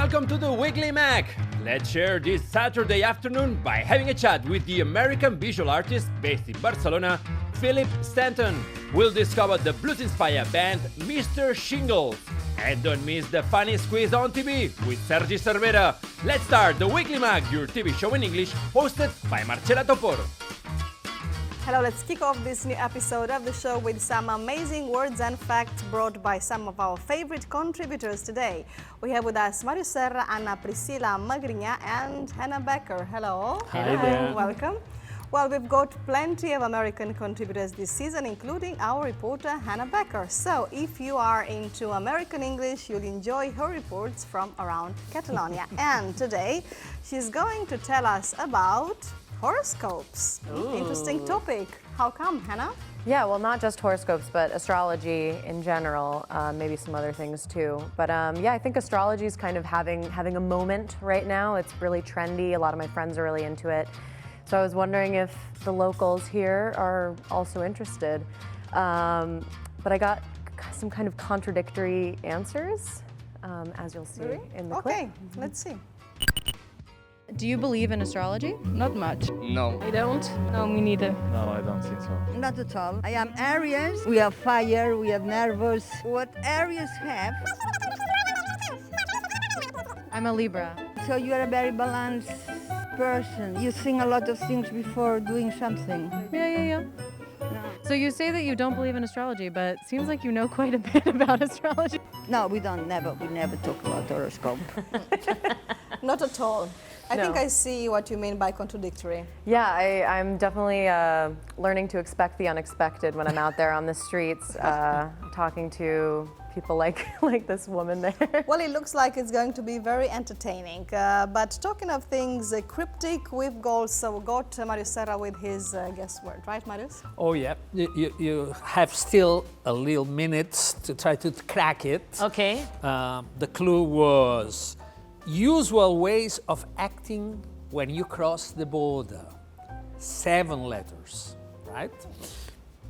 Welcome to the Weekly Mac. Let's share this Saturday afternoon by having a chat with the American visual artist based in Barcelona, Philip Stanton. We'll discover the blues-inspired band Mr. Shingles. And don't miss the funniest quiz on TV with Sergi Cervera. Let's start the Weekly Mac, your TV show in English, hosted by Marcela Topor. Hello, let's kick off this new episode of the show with some amazing words and facts brought by some of our favorite contributors today. We have with us Marius Serra, Ana Priscila Magrinha and Hannah Becker. Hello. Hi there. Welcome. Well, we've got plenty of American contributors this season, including our reporter Hannah Becker. So if you are into American English, you'll enjoy her reports from around Catalonia. And today, she's going to tell us about horoscopes. Interesting topic. How come, Hannah? Yeah, well, not just horoscopes, but astrology in general, maybe some other things too. But yeah, I think astrology is kind of having a moment right now. It's really trendy. A lot of my friends are really into it. So I was wondering if the locals here are also interested. But I got some kind of contradictory answers, as you'll see in the clip. Okay, let's see. Do you believe in astrology? Not much. No. I don't. No, me neither. No, I don't think so. Not at all. I am Aries. We have fire, we have nervous. What Aries have, I'm a Libra. so you are a very balanced person. You think a lot of things before doing something. Yeah. So you say that you don't believe in astrology, but it seems like you know quite a bit about astrology. No, we never talk about horoscope. Not at all. I think No. I see what you mean by contradictory. Yeah, I'm definitely learning to expect the unexpected when I'm out there on the streets, talking to people like this woman there. Well, it looks like it's going to be very entertaining. But talking of things cryptic, we've also got Marius Serra with his guess word, right, Marius? Oh yeah, you have still a little minutes to try to crack it. Okay. The clue was usual ways of acting when you cross the border. 7 letters, right?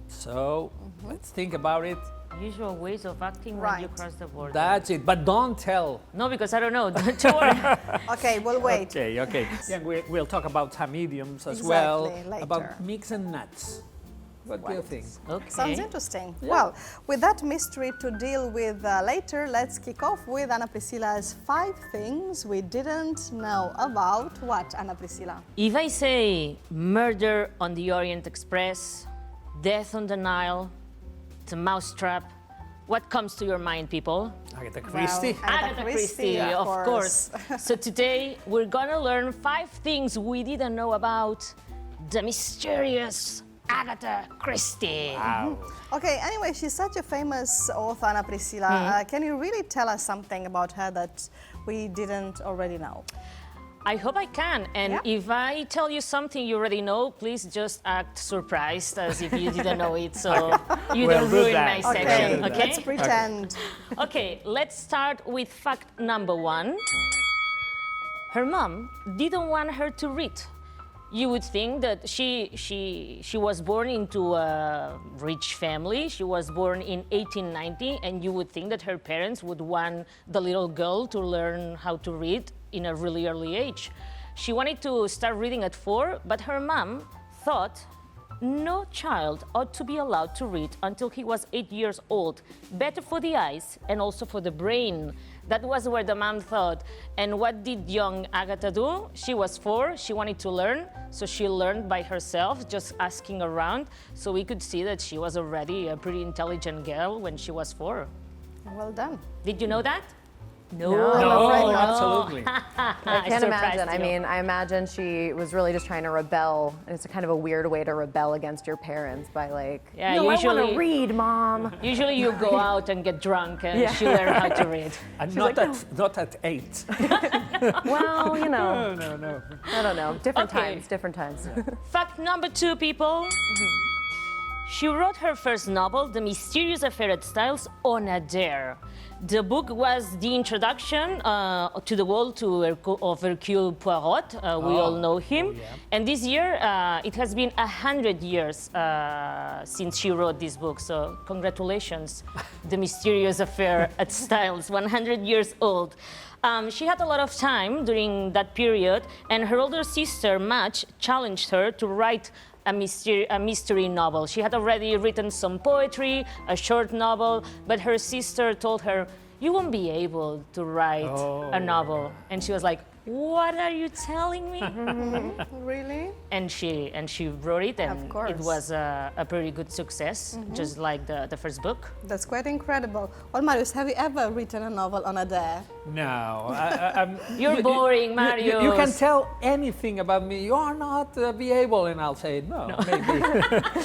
So let's think about it. Usual ways of acting when you Right. cross the border. That's it, but don't tell. No, because I don't know. Don't worry. Okay, we'll wait. Okay. Yeah, we'll talk about some idioms as Exactly, well, later. about mix and nuts. What do you think? Okay. Sounds interesting. Well, with that mystery to deal with later, let's kick off with Ana Priscila's 5 things we didn't know about. What, Ana Priscila? If I say murder on the Orient Express, death on the Nile, the mousetrap, what comes to your mind, people? Agatha Christie? Well, Agatha Christie, of course. So today we're gonna learn 5 things we didn't know about the mysterious Agatha Christie. Wow. Okay, anyway, she's such a famous author, Ana Priscila. Can you really tell us something about her that we didn't already know? I hope I can. And Yeah. if I tell you something you already know, please just act surprised as if you didn't know it. So you We'll don't do ruin that. my Okay. section. Okay. Okay? Let's pretend. Okay, let's start with fact number 1. Her mom didn't want her to read. You would think that she was born into a rich family. She was born in 1890, and you would think that her parents would want the little girl to learn how to read in a really early age. She wanted to start reading at 4, but her mom thought no child ought to be allowed to read until he was 8 years old. Better for the eyes and also for the brain. That was where the mom thought. And what did young Agatha do? She was 4, she wanted to learn, so she learned by herself, just asking around. So we could see that she was already a pretty intelligent girl when she was 4. Well done. Did you know that? No. No, absolutely. I can't imagine. I mean, I imagine she was really just trying to rebel. And it's a kind of a weird way to rebel against your parents by like, Yeah, no, I want usually- to read, Mom. Usually you go out and get drunk and she learned how to read. And not at 8. Well, you know, No. I don't know. Different Okay. times. Fact number 2, people. She wrote her first novel, The Mysterious Affair at Styles, on a dare. The book was the introduction to the world of Hercule Poirot. We all know him. And this year, it has been 100 years since she wrote this book. So congratulations, The Mysterious Affair at Styles, 100 years old. She had a lot of time during that period, and her older sister, Madge, challenged her to write a mystery novel. She had already written some poetry, a short novel, but her sister told her, "You won't be able to write a novel." And she was like, "What are you telling me?" Really? And she wrote it, and Of course. it was a pretty good success, just like the first book. That's quite incredible. Well, Marius, have you ever written a novel on a dare? No. You're boring, Marius. You can tell anything about me. You are not be able, and I'll say no. Maybe.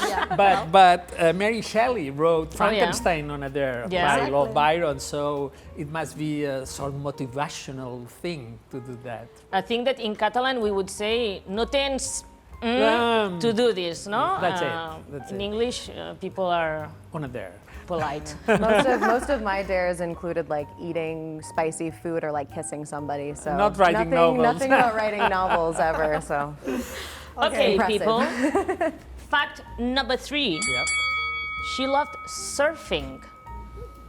Yeah. But Mary Shelley wrote yeah. Frankenstein on a dare Yeah. by Lord Exactly. Byron, so it must be a sort of motivational thing to do that. I think that in Catalan we would say "no tens to do this," no? That's it. That's in it. English, people are On a dare. polite. Most of my dares included like eating spicy food or like kissing somebody. So Not writing nothing, novels. Nothing about writing novels ever. So Okay, Impressive. people. Fact number 3. Yep. She loved surfing.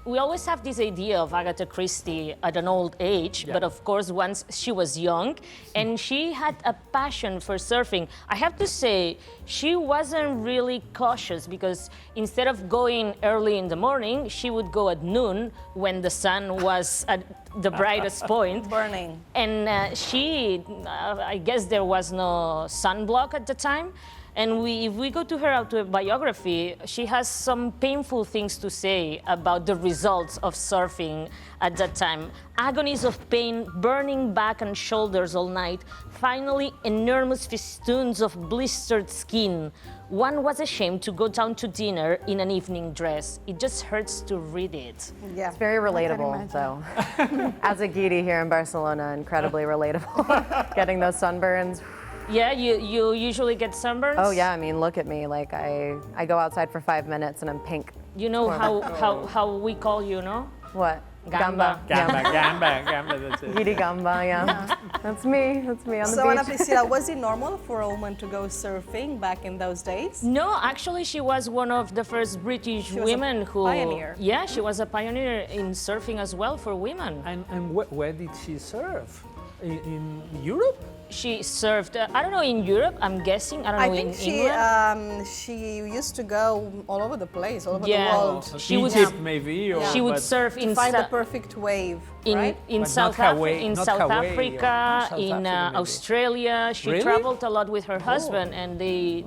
We always have this idea of Agatha Christie at an old age, Yeah. but of course once she was young, and she had a passion for surfing. I have to say, she wasn't really cautious, because instead of going early in the morning, she would go at noon when the sun was at the brightest point. Burning. And I guess there was no sunblock at the time. And if we go to her autobiography, she has some painful things to say about the results of surfing at that time. Agonies of pain, burning back and shoulders all night, finally enormous festoons of blistered skin. One was ashamed to go down to dinner in an evening dress. It just hurts to read it. Yeah. it's very relatable. imagine. So as a Guidi here in Barcelona, incredibly relatable. Getting those sunburns. Yeah, you usually get sunburns? Oh yeah, I mean look at me. Like I go outside for 5 minutes and I'm pink. You know how we call you, no? What? Gamba. Gamba, that's it. Guidi Gamba, yeah. That's me on the So, Ana beach. Priscila, was it normal for a woman to go surfing back in those days? No, actually, she was one of the first British She was a women who. pioneer. Yeah, she was a pioneer in surfing as well for women. And where did she serve? In Europe? She served, I don't know, in Europe, I'm guessing. I don't know, I think in England. she used to go all over the place, all over Yeah. the world. She would- Egypt, maybe. Or, She would but surf To in find the Sa- perfect wave, in, right? in But South, not Hawaii- in not South Hawaii or- Africa, South in Africa, maybe. Australia. She Really? traveled a lot with her husband, and they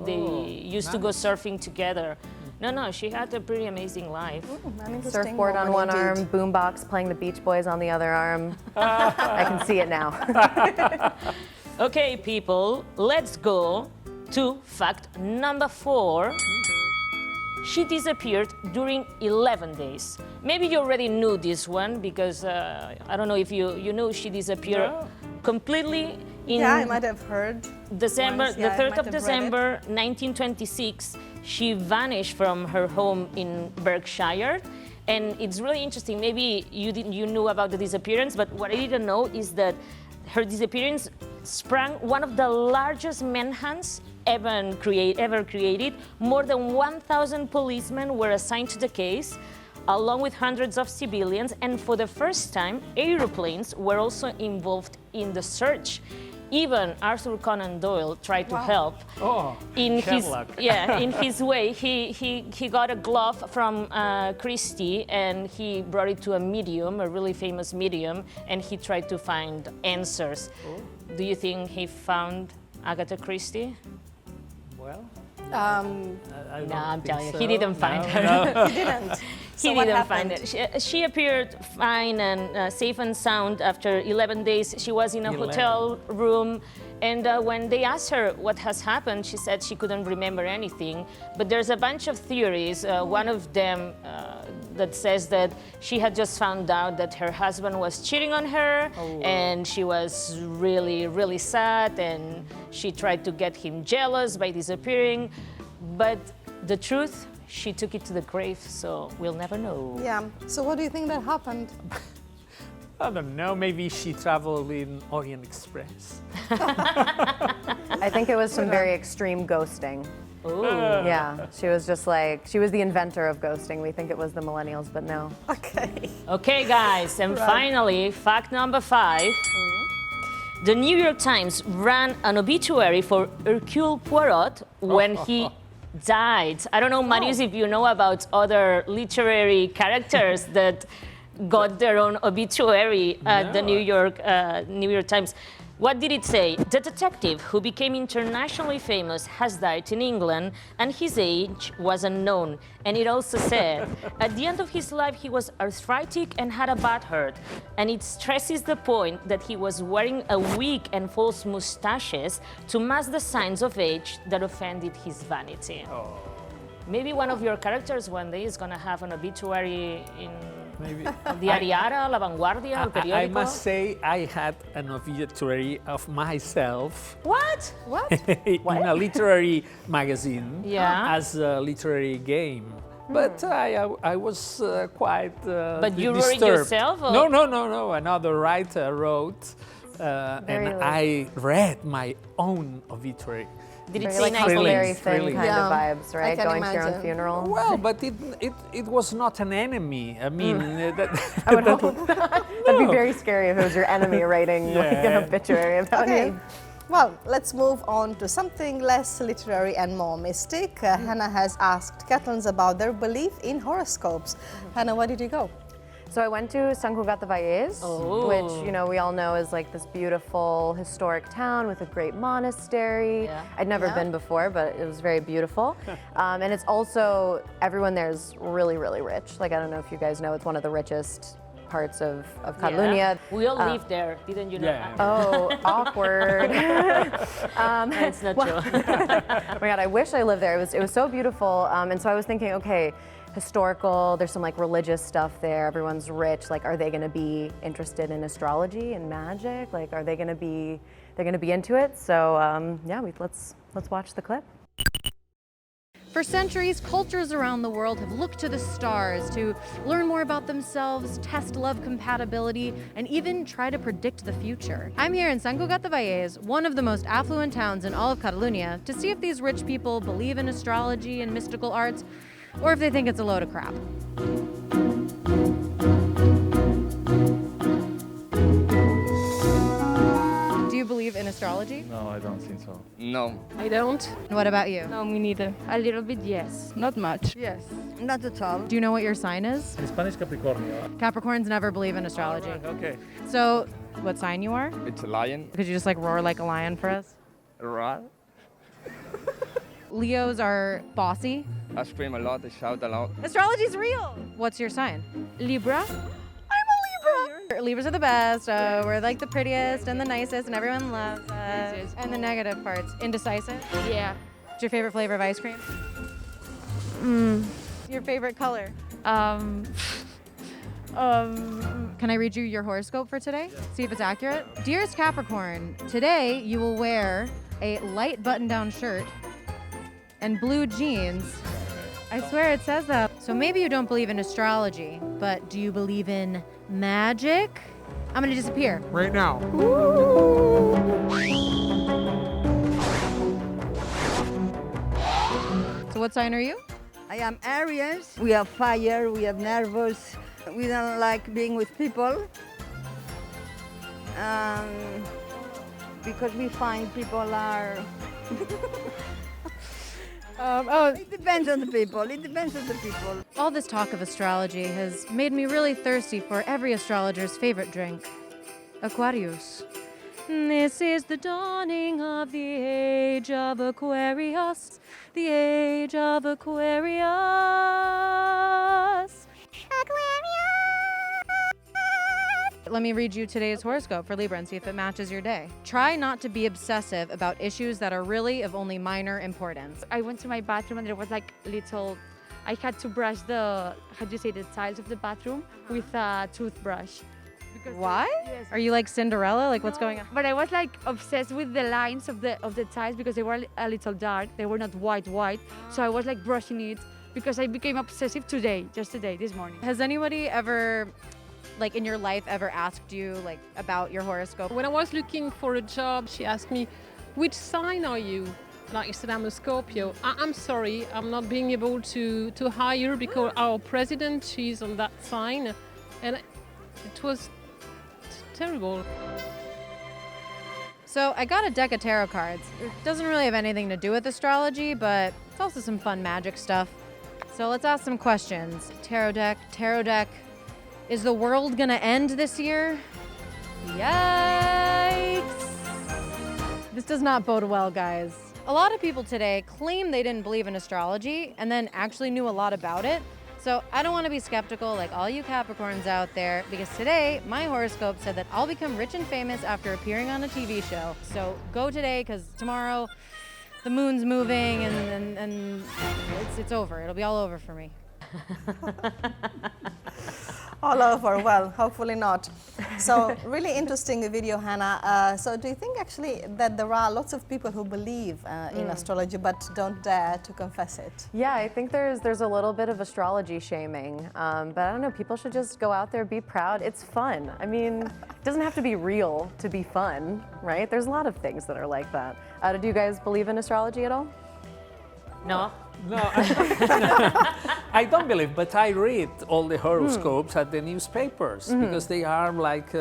used to go nice. surfing together. No, she had a pretty amazing life. An interesting Surfboard on woman one arm, indeed. boombox playing the Beach Boys on the other arm. I can see it now. Okay, people, let's go to fact number 4. She disappeared during 11 days. Maybe you already knew this one, because I don't know if you know she disappeared No. completely in Yeah, I might have heard. December, once, yeah, the I 3rd might of have read it. December 1926. She vanished from her home in Berkshire. And it's really interesting. Maybe you knew about the disappearance, but what I didn't know is that her disappearance sprang one of the largest manhunts ever created. More than 1,000 policemen were assigned to the case, along with hundreds of civilians, and for the first time, aeroplanes were also involved in the search. Even Arthur Conan Doyle tried to help. Oh, In Sherlock. in his way, he got a glove from Christie, and he brought it to a medium, a really famous medium, and he tried to find answers. Do you think he found Agatha Christie? Well, I No, don't I'm think telling you, so. he didn't find No, her. no. He didn't. He So what didn't find happened? it. She appeared fine and safe and sound after 11 days. She was in a 11. hotel room, and when they asked her what has happened, she said she couldn't remember anything. But there's a bunch of theories. One of them that says that she had just found out that her husband was cheating on her, and she was really, really sad, and she tried to get him jealous by disappearing. But the truth, she took it to the grave, so we'll never know. Yeah. So what do you think that happened? I don't know. Maybe she traveled in Orient Express. I think it was some very extreme ghosting. Oh. Yeah, she was just like, she was the inventor of ghosting. We think it was the millennials, but no. Okay. Okay, guys, and finally, fact number 5. The New York Times ran an obituary for Hercule Poirot when he died. I don't know, Marius, if you know about other literary characters that got their own obituary at the New York Times. What did it say? The detective who became internationally famous has died in England and his age was unknown. And it also said, at the end of his life, he was arthritic and had a bad heart. And it stresses the point that he was wearing a wig and false mustaches to mask the signs of age that offended his vanity. Maybe one of your characters one day is going to have an obituary in Maybe. the Ariara, La Vanguardia, El Periódico. I must say I had an obituary of myself What? What? in a literary magazine Yeah. as a literary game. But I was quite But you wrote it disturbed. yourself, or- No. Another writer wrote, Very and I read my own obituary. Did it Very say like nice Huckleberry things? Finn thrilling. kind of Yeah, vibes, right? I can Going to your own imagine. funeral. Well, but it was not an enemy. I mean, I would hope not. That'd be very scary if it was your enemy writing like Yeah. an obituary about Okay. you. Well, let's move on to something less literary and more mystic. Hannah has asked Catalans about their belief in horoscopes. Hannah, where did you go? So I went to San Cugat de Vallès, Oh. which we all know is like this beautiful historic town with a great monastery. Yeah. I'd never been before, but it was very beautiful. And it's also, everyone there is really, really rich. Like, I don't know if you guys know, it's one of the richest parts of Catalonia. We all lived there, didn't you know? Yeah. Oh, awkward. It's not true. Oh my God, I wish I lived there. It was so beautiful. And so I was thinking, okay, historical, there's some like religious stuff there. Everyone's rich. Like, are they going to be interested in astrology and magic? Like, are they going to be, they're going to be into it? So yeah, let's watch the clip. For centuries, cultures around the world have looked to the stars to learn more about themselves, test love compatibility, and even try to predict the future. I'm here in Sant Cugat de Vallès, one of the most affluent towns in all of Catalonia, to see if these rich people believe in astrology and mystical arts, or if they think it's a load of crap. Do you believe in astrology? No, I don't think so. No. I don't. What about you? No, me neither. A little bit, yes. Not much. Yes, not at all. Do you know what your sign is? In Spanish, Capricornio. Capricorns never believe in astrology. Okay. So, what sign you are? It's a lion. Could you just like roar like a lion for us? Right. Leos are bossy. I scream a lot, I shout a lot. Astrology's real. What's your sign? Libra? Libras are the best. We're like the prettiest and the nicest, and everyone loves us. Yes. And the negative parts, indecisive. Yeah. What's your favorite flavor of ice cream? Your favorite color? Um, Can I read you your horoscope for today? See if it's accurate. Dearest Capricorn, today you will wear a light button-down shirt and blue jeans. I swear it says that. So maybe you don't believe in astrology, but do you believe in magic? I'm gonna disappear. Right now. So what sign are you? I am Aries. We have fire, we have nervous. We don't like being with people. Because we find people are... It depends on the people. It depends on the people. All this talk of astrology has made me really thirsty for every astrologer's favorite drink, Aquarius. This is the dawning of the age of Aquarius, the age of Aquarius. Let me read you today's horoscope for Libra and see if it matches your day. Try not to be obsessive about issues that are really of only minor importance. I went to my bathroom and there was like little... I had to brush the, how do you say, the tiles of the bathroom with a toothbrush. Because Why? Yes. Are you like Cinderella? Like what's going on? But I was like obsessed with the lines of the tiles because they were a little dark. They were not white. So I was like brushing it because I became obsessive today, just today, this morning. Has anybody ever, like in your life, ever asked you like about your horoscope? When I was looking for a job, she asked me, which sign are you? like you said, I'm a Scorpio. I'm sorry, I'm not being able to hire because our president, she's on that sign, and it was terrible. So I got a deck of tarot cards. It doesn't really have anything to do with astrology, but it's also some fun magic stuff. So let's ask some questions. Tarot deck. Is the world gonna end this year? Yikes! This does not bode well, guys. A lot of people today claim they didn't believe in astrology and then actually knew a lot about it. So I don't want to be skeptical like all you Capricorns out there, because today my horoscope said that I'll become rich and famous after appearing on a TV show. So go today, because tomorrow the moon's moving and it's over. It'll be all over for me. All over, well, hopefully not. So really interesting video, Hannah. So do you think actually that there are lots of people who believe in astrology but don't dare to confess it? Yeah, I think there's a little bit of astrology shaming, but I don't know, people should just go out there, be proud. It's fun. I mean, it doesn't have to be real to be fun, right? There's a lot of things that are like that. Do you guys believe in astrology at all? No. No, I don't believe, but I read all the horoscopes at the newspapers because they are like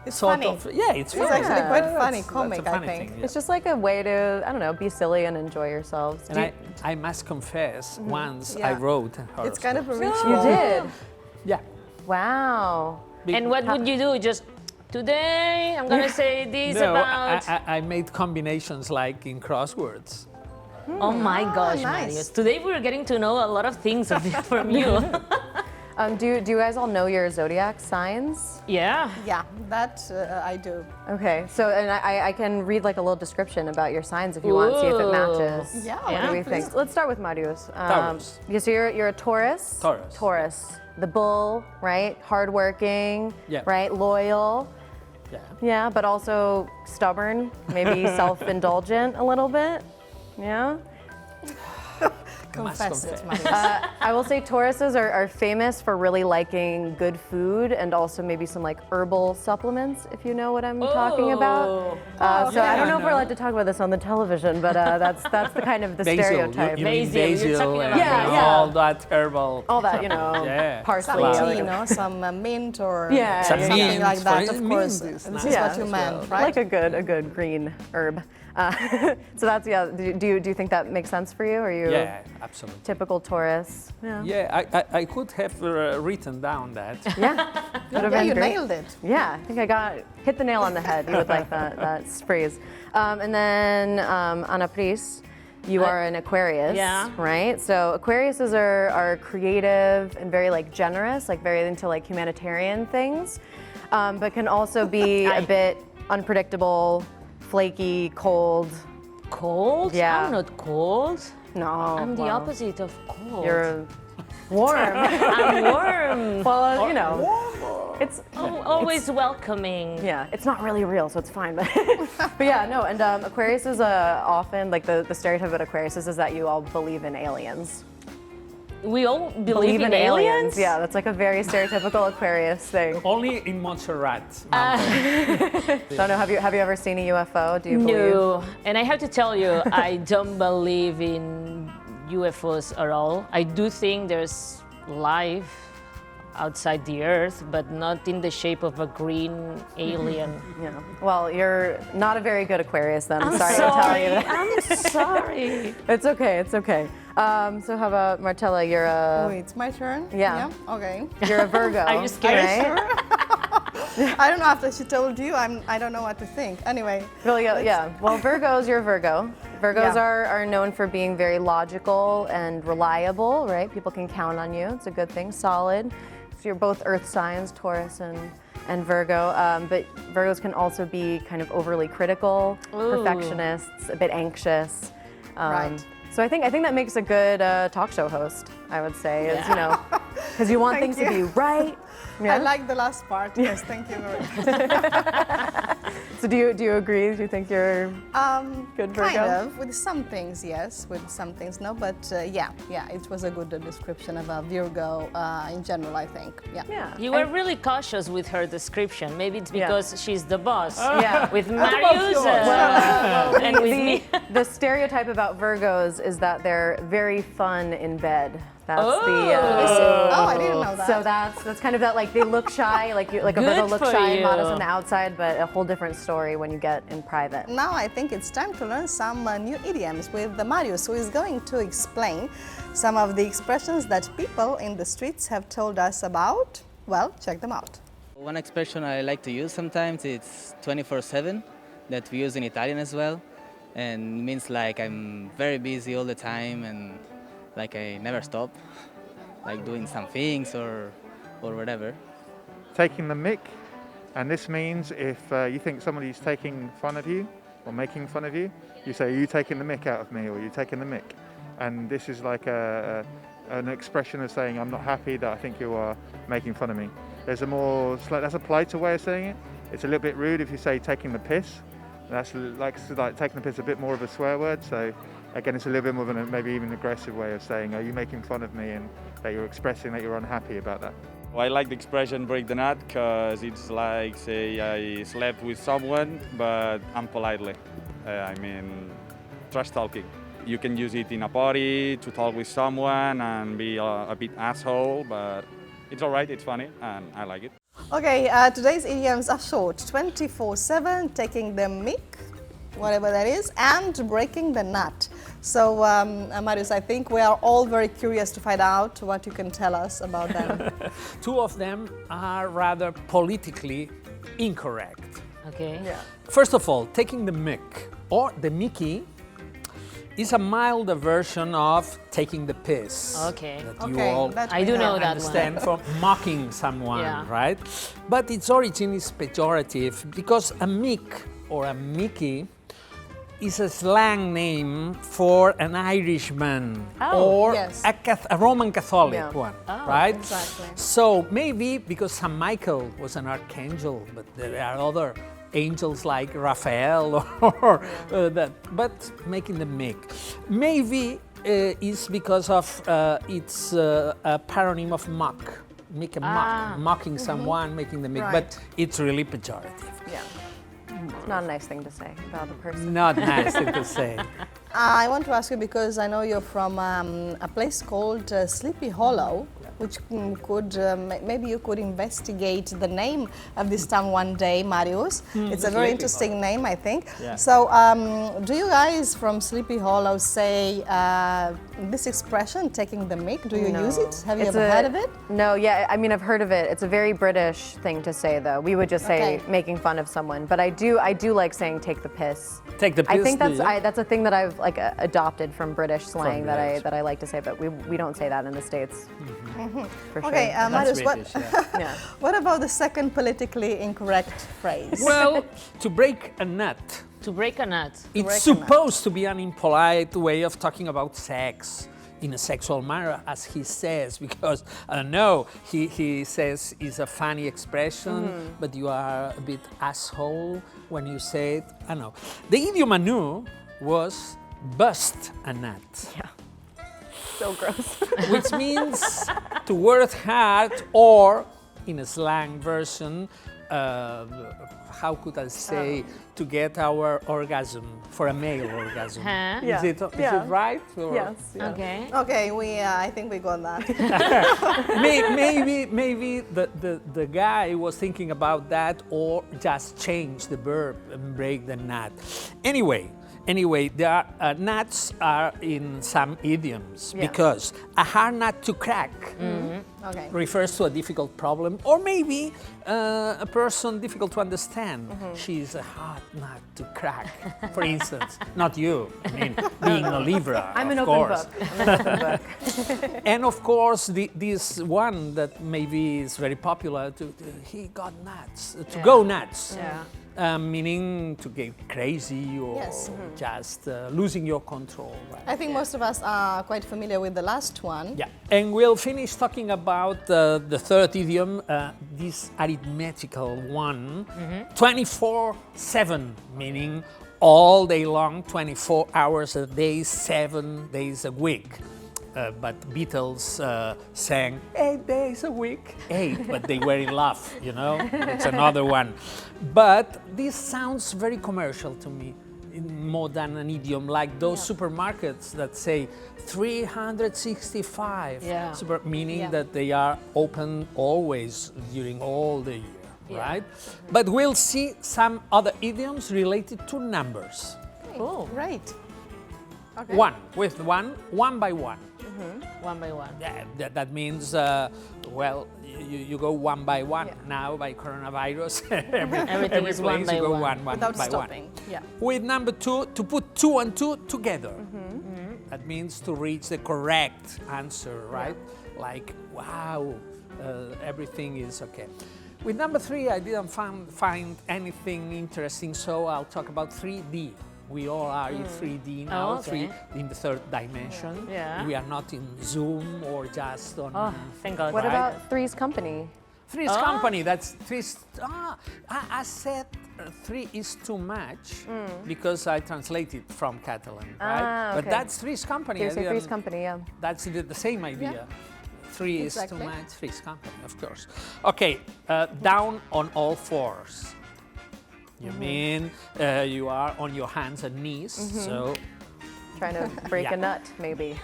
It's sort funny. of, yeah, it's It's funny. actually quite funny That's comic, a funny I think. thing, yeah. It's just like a way to, I don't know, be silly and enjoy yourselves. And I must confess, once I Yeah. wrote a horoscope. It's kind of a ritual. You did? Yeah. Wow. And what would you do? Just today I'm gonna say this No, about. I made combinations like in crosswords. Oh my gosh, nice. Marius! Today we're getting to know a lot of things from you. Do you guys all know your zodiac signs? Yeah. Yeah, that I do. Okay, so and I can read like a little description about your signs if you want, see if it Ooh. matches. Yeah, What do we please. think? Let's start with Marius. Taurus. Yeah, so you're a Taurus. Taurus. Taurus. The bull, right? Hardworking, Yeah. right? Loyal. Yeah. Yeah, but also stubborn, maybe self-indulgent a little bit. Yeah. Confess it, confess. Maria. I will say Tauruses are famous for really liking good food and also maybe some like herbal supplements, if you know what I'm talking about. So I don't know if we're allowed to talk about this on the television, but that's the kind of the Basil. stereotype. You mean Basil, you're basil talking and about basil. all that herbal. All that, you know, Yeah. parsley. Some Wow. tea, no? Some mint or Yeah, Some yeah, something mint, like that, for of course. mint is This nice is Yeah. what you as meant, well. right? Like a good green herb. So that's, yeah, do you think that makes sense for you? Are you Yeah, absolutely. typical Taurus? Yeah. Yeah, I could have written down that. Yeah. Would have Yeah, been you great. nailed it. Yeah, I think I hit the nail on the head. You would like that phrase. And then Ana Pris, you are an Aquarius, Yeah. right? So Aquariuses are creative and very like generous, like very into like humanitarian things, but can also be a bit unpredictable, flaky, cold. Cold? Yeah. I'm not cold. No, I'm the well, opposite of cold. You're warm. I'm warm. Well, you know, it's Always welcoming. yeah, it's not really real, so it's fine. But but yeah, no. And Aquarius is often like the stereotype of Aquarius is that you all believe in aliens. We all believe in aliens? Yeah, that's like a very stereotypical Aquarius thing. Only in Montserrat Mountain. Don't know. Have you ever seen a UFO? Do you believe? No. And I have to tell you, I don't believe in UFOs at all. I do think there's life outside the Earth, but not in the shape of a green alien. Yeah. Well, you're not a very good Aquarius then. I'm sorry to tell you that. I'm sorry. It's okay. It's okay. So how about Martella? You're a Wait, it's my turn? Yeah. Okay. you're a Virgo. Are you scared? right? I don't know, after she told you, I don't know what to think. Anyway. Well, yeah. Well, Virgos, you're a Virgo. Virgos Yeah. are known for being very logical and reliable, right? People can count on you. It's a good thing. Solid. So you're both Earth signs, Taurus and Virgo. But Virgos can also be kind of overly critical, perfectionists, a bit anxious. Right. So I think that makes a good talk show host, I would say, is, you know, because you want Thank things to you. be right. I like the last part. Yes, thank you very much. So do you agree? Do you think you're good Virgo? Kind of. With some things, yes. With some things, no. But yeah, it was a good description of a Virgo in general, I think. Yeah. You were really cautious with her description. Maybe it's because she's the boss. Yeah. With Marius and with me. The stereotype about Virgos is that they're very fun in bed. That's I didn't know that. So that's kind of that, like, they look shy, like a Virgo looks for shy and you. modest on the outside, but a whole different story when you get in private. Now I think it's time to learn some new idioms with Marius, who is going to explain some of the expressions that people in the streets have told us about. Well, check them out. One expression I like to use sometimes, it's 24/7, that we use in Italian as well, and it means like I'm very busy all the time and like I never stop, like doing some things or whatever. Taking the mick, and this means if you think somebody's taking fun of you or making fun of you, you say, "Are you taking the mick out of me?" or "Are you taking the mick?" And this is like an expression of saying, "I'm not happy that I think you are making fun of me." There's that's a politer way of saying it. It's a little bit rude if you say "taking the piss." That's like taking the piss, a bit more of a swear word. So again, it's a little bit more of an maybe even aggressive way of saying, "Are you making fun of me?" and that you're expressing that you're unhappy about that. I like the expression break the nut because it's like, say, I slept with someone, but unpolitely. I mean, trash talking. You can use it in a party to talk with someone and be a bit asshole, but it's all right, it's funny, and I like it. Okay, today's idioms are short. 24/7, taking the mick, whatever that is, and breaking the nut. So, Marius, I think we are all very curious to find out what you can tell us about them. Two of them are rather politically incorrect. Okay. Yeah. First of all, taking the mick or the mickey is a milder version of taking the piss. Okay. That you Okay, all that I do know that understand from mocking someone, Yeah. right? But its origin is pejorative because a mick or a mickey is a slang name for an Irishman or yes. a Roman Catholic Yeah. one, right? exactly. So maybe because St. Michael was an archangel, but there are other angels like Raphael or that, but making the mick. Maybe is because of it's a paronym of mock, make a mock, mocking someone, making the mick, Right. but it's really pejorative. Yeah. It's not a nice thing to say about a person. Not nice thing to say. I want to ask you because I know you're from a place called Sleepy Hollow, which could maybe you could investigate the name of this town one day, Marius. It's a very interesting name, I think. Yeah. So, do you guys from Sleepy Hollow say this expression, taking the mick? Do you use it? Have you ever heard of it? No, yeah, I mean, I've heard of it. It's a very British thing to say, though. We would just say Okay. making fun of someone, but I do like saying take the piss. Take the piss. I think do you? that's a thing that I've like adopted from British slang British. that I like to say, but we don't say that in the States. For sure. Okay, Marius, British, Yeah. what about the second politically incorrect phrase? Well, to break a nut. To break a nut. It's break a supposed to be an impolite way of talking about sex in a sexual manner, as he says, because I don't know, he says it's a funny expression, but you are a bit asshole when you say it. I don't know. The idiom I knew was bust a nut, So gross. which means to work hard, or in a slang version, how could I say, to get our orgasm, for a male orgasm. Huh? Is it right? Or- Yes. Okay. Okay, I think we got that. Maybe the guy was thinking about that, or just change the verb and break the nut. Anyway, there are nuts are in some idioms because a hard nut to crack Okay. refers to a difficult problem, or maybe a person difficult to understand. She's a hard nut to crack, for instance. Not you. I mean, being a Libra. I'm of an course. open book. I'm an open book. And of course, this one that maybe is very popular, he got nuts, to go nuts. Yeah. Meaning to get crazy or Yes. just losing your control. Right? I think most of us are quite familiar with the last one. Yeah, and we'll finish talking about the third idiom, this arithmetical one, 24/7, meaning all day long, 24 hours a day, 7 days a week. But Beatles sang 8 days a week, 8, but they were in love, you know? It's another one. But this sounds very commercial to me, more than an idiom, like those supermarkets that say 365, meaning that they are open always during all the year, right? But we'll see some other idioms related to numbers. Cool. Right. Okay. One by one. One by one. Yeah, that means, well, you go one by one. Now, by coronavirus, Everything is one by you go one. one Without by stopping. one. Yeah. With number 2, to put 2 and 2 together. That means to reach the correct answer, right? Like, wow, everything is okay. With number 3, I didn't find anything interesting, so I'll talk about 3D. We all are in 3D now, Oh, okay. in the third dimension. Yeah. We are not in Zoom or just on. Oh, thank God. What about Three's Company? Three's Company, that's Three's. I said 3 is too much because I translated from Catalan, right? But okay. that's Three's Company. You say Three's Company, yeah. That's the same idea. 3 is Exactly. too much, Three's Company, of course. Okay, down on all fours. You mean you are on your hands and knees, so. Trying to break a nut, maybe.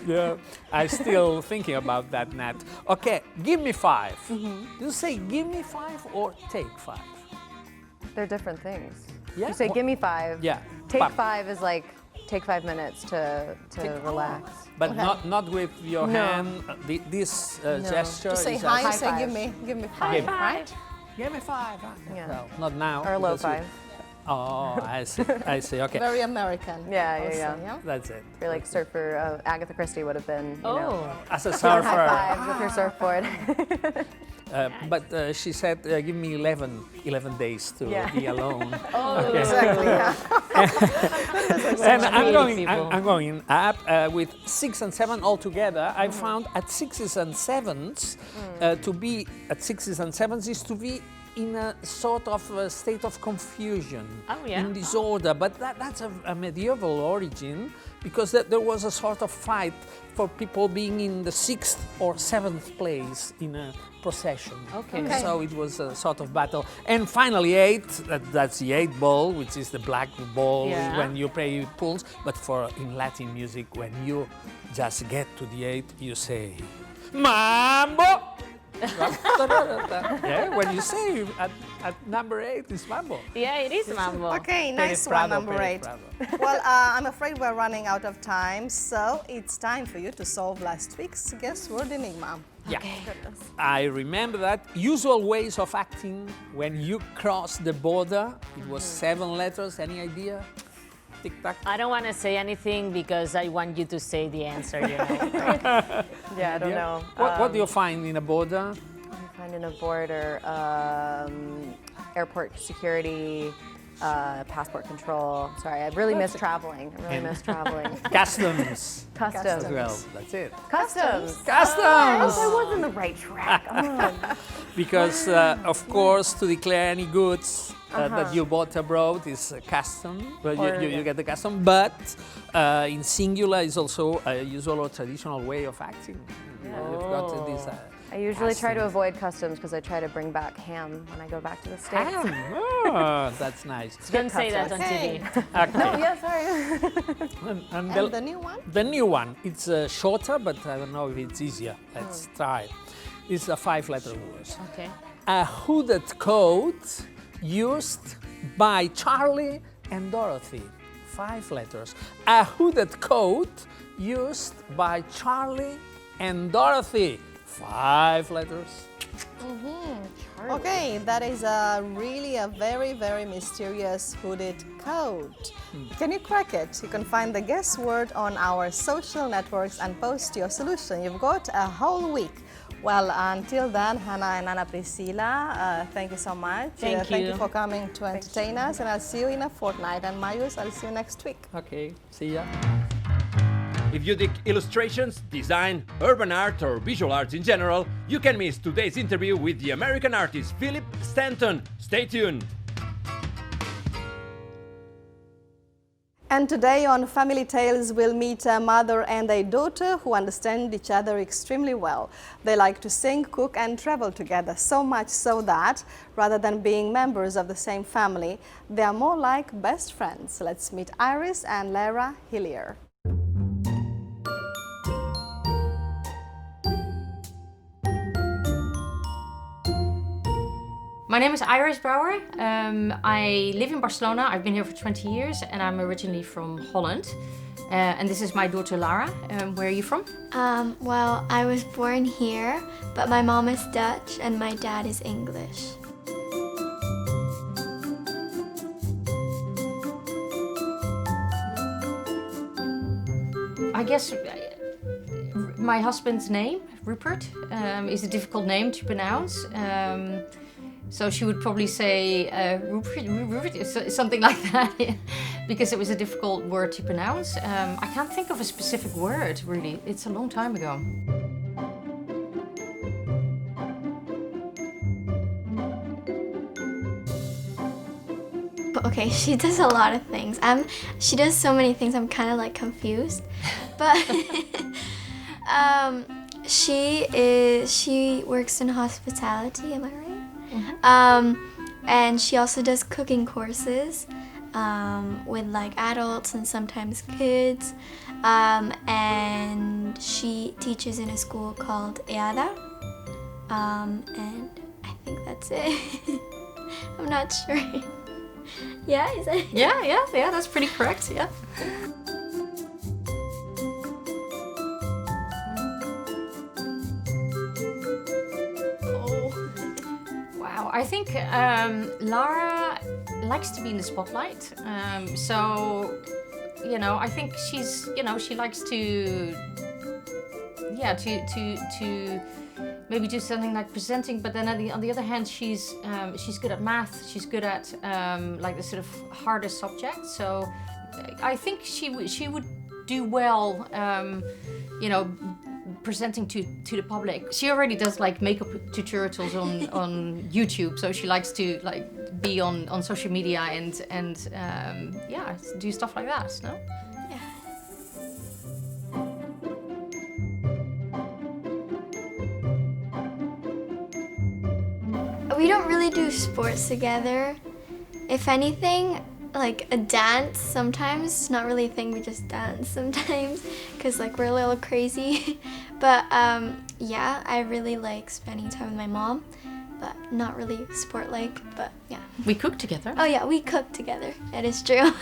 Yeah, I'm still thinking about that, Nat. Okay, give me 5. You say give me 5 or take 5? They're different things. Yeah. You say, give me 5. Yeah. Take Pam. 5 is like, take 5 minutes to relax. But not with your hand. This gesture To say is hi, high say five. give me 5, right? Give me 5. Yeah. No, not now. Or low because we- 5. Oh, I see. Okay, Very American. Yeah, also, yeah. that's it. You're like surfer, Agatha Christie would have been, you know, As a high surfer. fives with her surfboard. But she said, give me 11 days to be alone. Exactly, yeah. And Really I'm going up with 6 and 7 all together. I found at 6s and 7s, to be at 6s and 7s is to be in a sort of a state of confusion, in disorder. But that's a medieval origin, because there was a sort of fight for people being in the 6th or 7th place in a procession. Okay. So it was a sort of battle. And finally 8, that's the 8 ball, which is the black ball when you play pulls. But in Latin music, when you just get to the 8, you say, Mambo! Yeah, when you say at number 8, it's Mambo. Yeah, it is mambo. Okay, nice one, number 8. Well, I'm afraid we're running out of time, so it's time for you to solve last week's guess word enigma. Yeah. I remember that. Usual ways of acting when you cross the border. It was 7 letters. Any idea? Tic tac. I don't want to say anything because I want you to say the answer, you know. Yeah, I don't know. What do you find in a border? I find in a border, airport security, passport control. Sorry, I really miss traveling. Customs. Customs. Well, that's it. Customs. Customs. I was on the right track. Come on. Because, of course, to declare any goods that you bought abroad is a custom. Well, you get the custom. But in singular is also a usual or traditional way of acting. You've got this. I usually try to avoid customs because I try to bring back ham when I go back to the States. Ham. Oh, that's nice. Don't say that on TV. Okay. Oh, yeah, sorry. And And the new one? The new one, it's shorter, but I don't know if it's easier. Let's try. It's a 5-letter word. Okay. A hooded coat used by Charlie and Dorothy. 5 letters. A hooded coat used by Charlie and Dorothy. 5 letters. Okay, that is really a very, very mysterious hooded coat. Can you crack it? You can find the guess word on our social networks and post your solution. You've got a whole week. Well, until then, Hannah and Ana Priscilla, thank you so much. Thank Thank you. you for coming to entertain us, and I'll see you in a fortnight. And Marius, I'll see you next week. Okay, see ya. If you dig illustrations, design, urban art, or visual arts in general, you can miss today's interview with the American artist Philip Stanton. Stay tuned. And today on Family Tales, we'll meet a mother and a daughter who understand each other extremely well. They like to sing, cook, and travel together, so much so that, rather than being members of the same family, they are more like best friends. Let's meet Iris and Lara Hillier. My name is Iris Brouwer. I live in Barcelona. I've been here for 20 years and I'm originally from Holland. And this is my daughter Lara. Where are you from? Well, I was born here, but my mom is Dutch and my dad is English. I guess my husband's name, Rupert, is a difficult name to pronounce. So she would probably say Rupert, something like that, because it was a difficult word to pronounce. I can't think of a specific word, really. It's a long time ago. Okay, she does a lot of things. She does so many things, I'm kind of like confused. But she works in hospitality, am I right? And she also does cooking courses with like adults and sometimes kids. And she teaches in a school called EADA. And I think that's it. I'm not sure. Yeah, is that? Yeah, that's pretty correct, yeah. I think Lara likes to be in the spotlight. So, you know, I think she's, you know, she likes to, yeah, to maybe do something like presenting. But then on the other hand, she's good at math. She's good at like the sort of harder subjects. So, I think she would do well, you know, presenting to the public. She already does like makeup tutorials on YouTube, so she likes to like be on social media and yeah, do stuff like that, no? Yeah. We don't really do sports together. If anything, like a dance sometimes, not really a thing, we just dance sometimes because like we're a little crazy. But yeah, I really like spending time with my mom, but not really sport-like, but yeah. We cook together. Oh yeah, we cook together, that is true.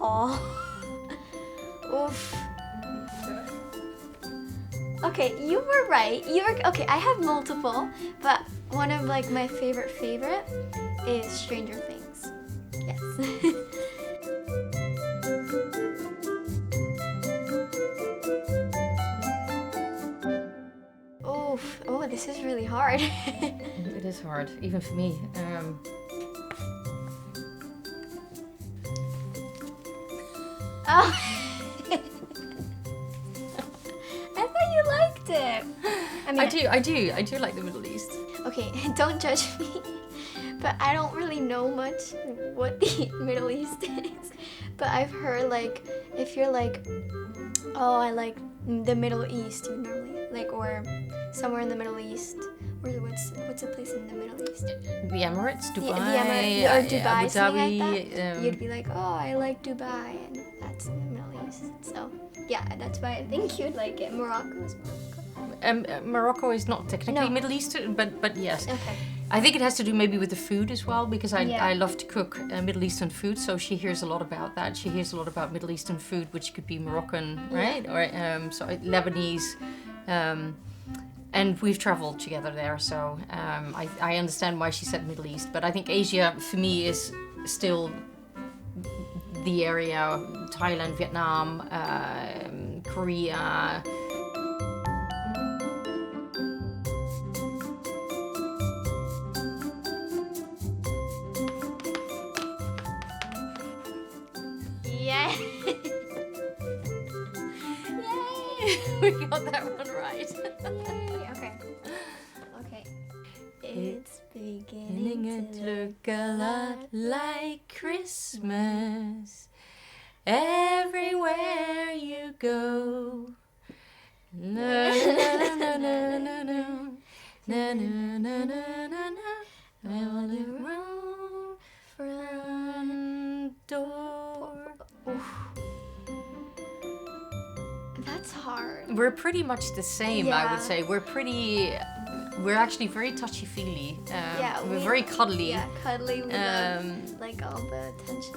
Oh. Oof. Okay, you were right. Okay, I have multiple, but one of like my favorite is Stranger Things. Yes. Oof. Oh, this is really hard. It is hard, even for me. Oh. I thought you liked it. I do like the Middle East. Okay, don't judge me, but I don't really know much what the Middle East is. But I've heard like, if you're like, oh, I like the Middle East, you normally like, or somewhere in the Middle East. What's a place in the Middle East? The Emirates, Dubai, or Dubai, Abu something Dhabi. like that. You'd be like, oh, I like Dubai, and that's in the Middle East. So yeah, that's why I think you'd like it. Morocco is Morocco. Morocco is not technically No. Middle Eastern, but yes. Okay. I think it has to do maybe with the food as well, because Yeah. I love to cook Middle Eastern food, so she hears a lot about that. She hears a lot about Middle Eastern food, which could be Moroccan, right? Or Lebanese. And we've traveled together there, so I understand why she said Middle East. But I think Asia, for me, is still the area, Thailand, Vietnam, Korea. Yay! Yay! We got that one right. Yay! Okay. Okay. It's Beginning to look a lot like Christmas everywhere you go. Na na na na na na na na na na na na. All around front door. That's hard. We're pretty much the same, I Yeah. would say. We're actually very touchy-feely. We're very cuddly. Yeah, cuddly. We love, like all the attention.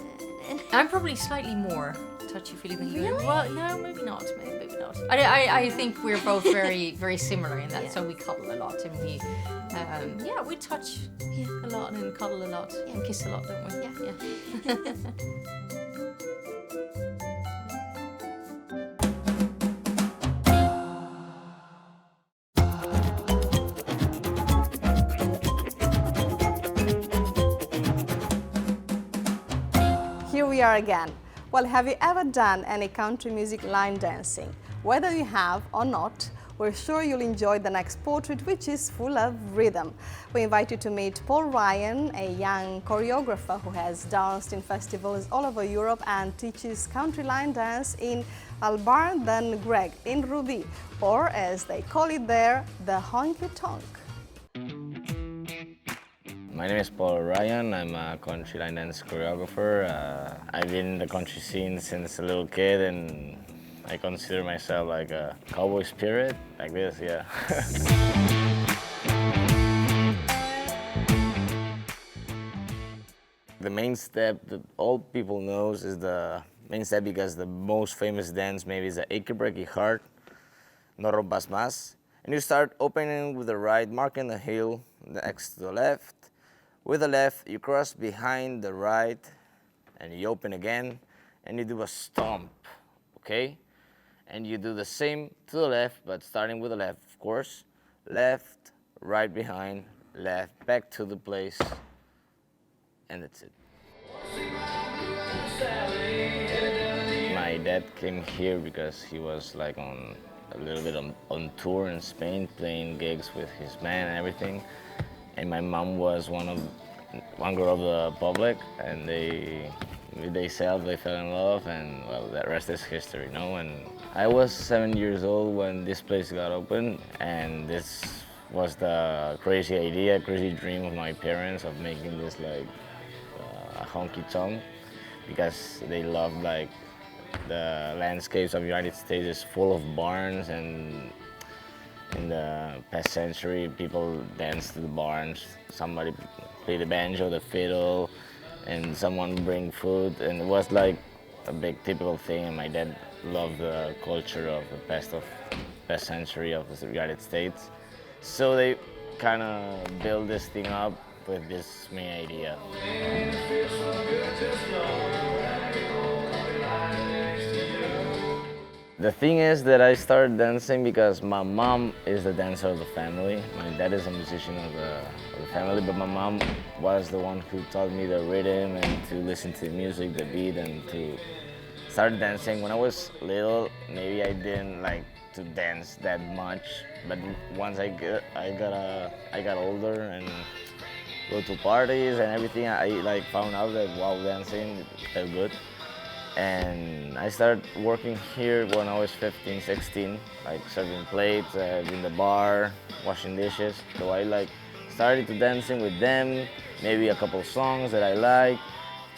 And I'm probably slightly more touchy-feely than you. Really? Well, no, maybe not. Maybe not. I think we're both very similar in that. Yeah. So we cuddle a lot and we touch a lot and cuddle a lot and kiss a lot, don't we? Yeah. Here we are again. Well, have you ever done any country music line dancing? Whether you have or not, we're sure you'll enjoy the next portrait, which is full of rhythm. We invite you to meet Paul Ryan, a young choreographer who has danced in festivals all over Europe and teaches country line dance in Albarn den Greg in Ruby, or as they call it there, the honky tonk. My name is Paul Ryan. I'm a country line dance choreographer. I've been in the country scene since a little kid, and I consider myself like a cowboy spirit, like this, yeah. The main step that all people knows is the main step because the most famous dance maybe is the Achy Breaky Heart, No Rompas Más. And you start opening with the right, marking the heel, next to the left. With the left, you cross behind the right, and you open again, and you do a stomp, okay? And you do the same to the left, but starting with the left, of course. Left, right behind, left, back to the place, and that's it. My dad came here because he was like on a little bit on tour in Spain, playing gigs with his band and everything. And my mom was one girl of the public, and they fell in love, and well, the rest is history, you know. And I was 7 years old when this place got open, and this was the crazy idea, crazy dream of my parents of making this like a honky tonk, because they loved like the landscapes of the United States is full of barns, and in the past century, people danced to the barns. Somebody played the banjo, the fiddle, and someone bring food. And it was like a big typical thing. And my dad loved the culture of the past century of the United States. So they kind of built this thing up with this main idea. The thing is that I started dancing because my mom is the dancer of the family. My dad is a musician of the family, but my mom was the one who taught me the rhythm and to listen to the music, the beat, and to start dancing. When I was little, maybe I didn't like to dance that much, but once I got older and go to parties and everything, I like found out that wow, dancing felt good. And I started working here when I was 15, 16, like serving plates in the bar, washing dishes. So I like started to dancing with them, maybe a couple songs that I like,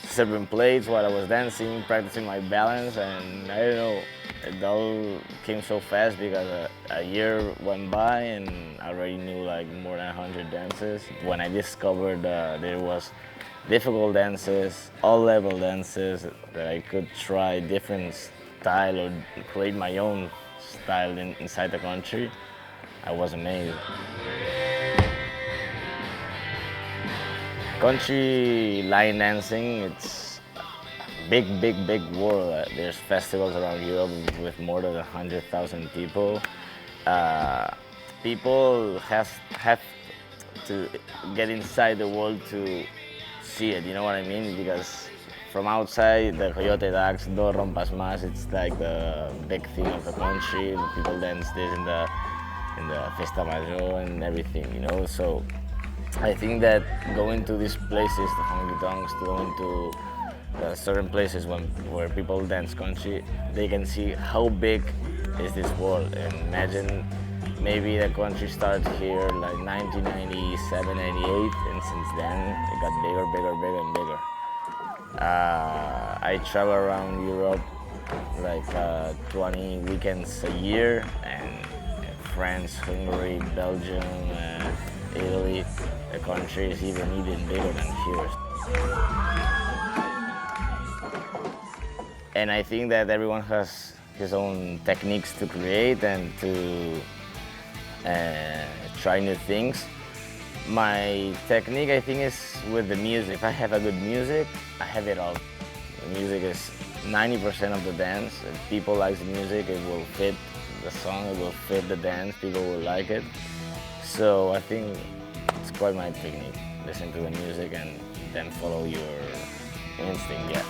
serving plates while I was dancing, practicing my balance, and I don't know, it all came so fast because a year went by and I already knew like more than 100 dances. When I discovered there was difficult dances, all level dances, that I could try different style or create my own style inside the country, I was amazed. Country line dancing, it's big world. There's festivals around Europe with more than 100,000 people. People have to get inside the world to see it, you know what I mean? Because from outside, the Coyote Dax, Do Rompas Más, it's like the big thing of the country. The people dance this in the Festa Major and everything, you know? So I think that going to these places, the honky tonks, to go into certain places where people dance country, they can see how big is this world. And imagine maybe the country started here like 1997, 98, and since then it got bigger and bigger. I travel around Europe like 20 weekends a year, and France, Hungary, Belgium, Italy, the country is even bigger than here. And I think that everyone has his own techniques to create and to try new things. My technique, I think, is with the music. If I have a good music, I have it all. The music is 90% of the dance. If people like the music, it will fit the song, it will fit the dance, people will like it. So I think it's quite my technique. Listen to the music and then follow your instinct, yeah.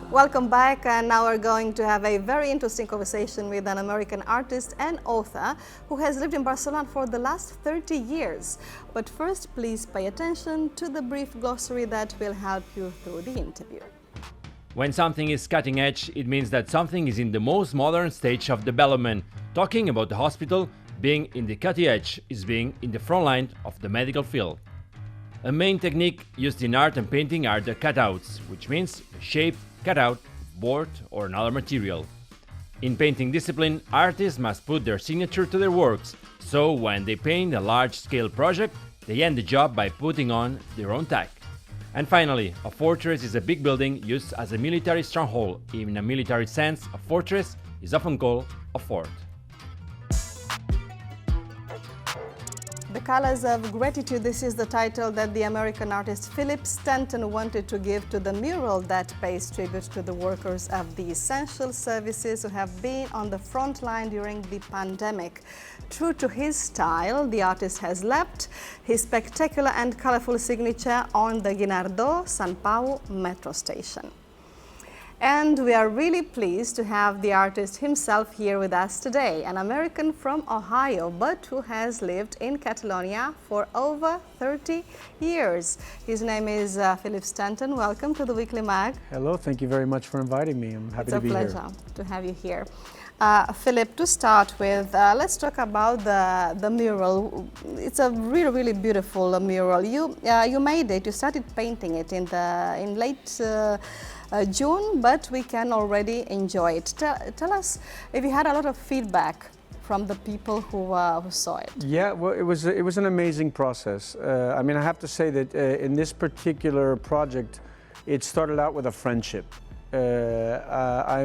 Welcome back, and now we're going to have a very interesting conversation with an American artist and author who has lived in Barcelona for the last 30 years. But first, please pay attention to the brief glossary that will help you through the interview. When something is cutting edge, it means that something is in the most modern stage of development. Talking about the hospital, being in the cutting edge is being in the front line of the medical field. A main technique used in art and painting are the cutouts, which means the shape cut out, board or another material. In painting discipline, artists must put their signature to their works, so when they paint a large-scale project, they end the job by putting on their own tag. And finally, a fortress is a big building used as a military stronghold. In a military sense, a fortress is often called a fort. The Colors of Gratitude, this is the title that the American artist Philip Stanton wanted to give to the mural that pays tribute to the workers of the essential services who have been on the front line during the pandemic. True to his style, the artist has left his spectacular and colorful signature on the Guinardó São Paulo metro station. And we are really pleased to have the artist himself here with us today, an American from Ohio, but who has lived in Catalonia for over 30 years. His name is Philip Stanton. Welcome to the Weekly Mag. Hello, thank you very much for inviting me. I'm happy to be here. It's a pleasure to have you here. Philip, to start with, let's talk about the mural. It's a really beautiful mural. You made it, you started painting it in late June, but we can already enjoy it. Tell us if you had a lot of feedback from the people who saw it. Yeah, well, it was an amazing process. I mean, I have to say that in this particular project, it started out with a friendship. I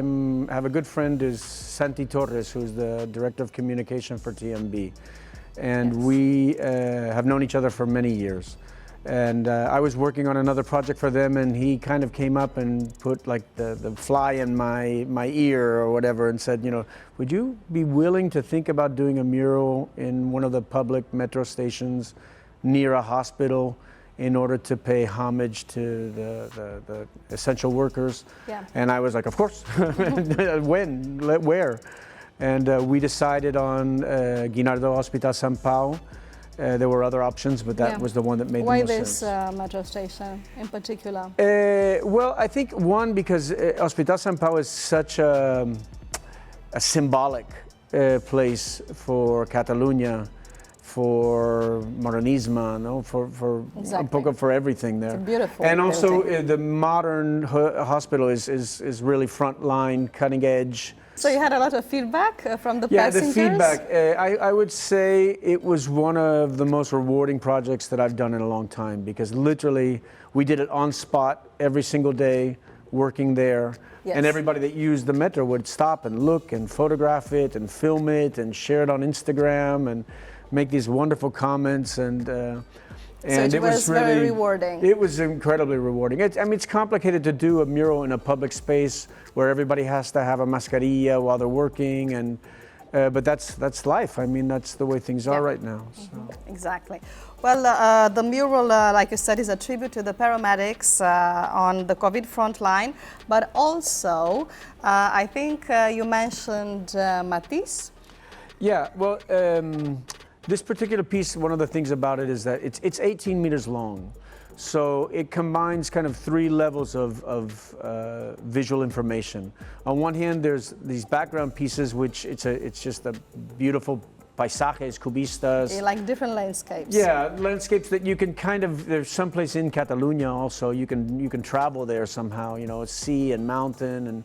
have a good friend, is Santi Torres, who's the director of communication for TMB, and yes, we have known each other for many years. And I was working on another project for them, and he kind of came up and put like the fly in my ear or whatever, and said, you know, would you be willing to think about doing a mural in one of the public metro stations near a hospital in order to pay homage to the essential workers? Yeah. And I was like, of course. When? Where? And we decided on Guinardó Hospital São Paulo. There were other options, but that was the one that made the most sense. Why this metro station in particular? Well, I think one, because Hospital São Paulo is such a symbolic place for Catalonia, for Modernismo, no? for exactly, for everything there. It's beautiful. And also the modern hospital is really frontline, cutting edge. So you had a lot of feedback from the Yeah, passengers? the feedback. I would say it was one of the most rewarding projects that I've done in a long time, because literally we did it on spot every single day, working there. Yes. And everybody that used the metro would stop and look and photograph it and film it and share it on Instagram and make these wonderful comments. And it was really very rewarding. It was incredibly rewarding. It's complicated to do a mural in a public space where everybody has to have a mascarilla while they're working, and but that's life. I mean, that's the way things are right now. So. Exactly. Well, the mural, like you said, is a tribute to the paramedics on the COVID front line, but also I think you mentioned Matisse. Yeah, well, this particular piece, one of the things about it is that it's 18 meters long. So it combines kind of three levels of visual information. On one hand, there's these background pieces, which it's just a beautiful paisajes, cubistas. Like different landscapes. Yeah, landscapes that you can kind of, there's someplace in Catalonia also, you can travel there somehow, you know, sea and mountain,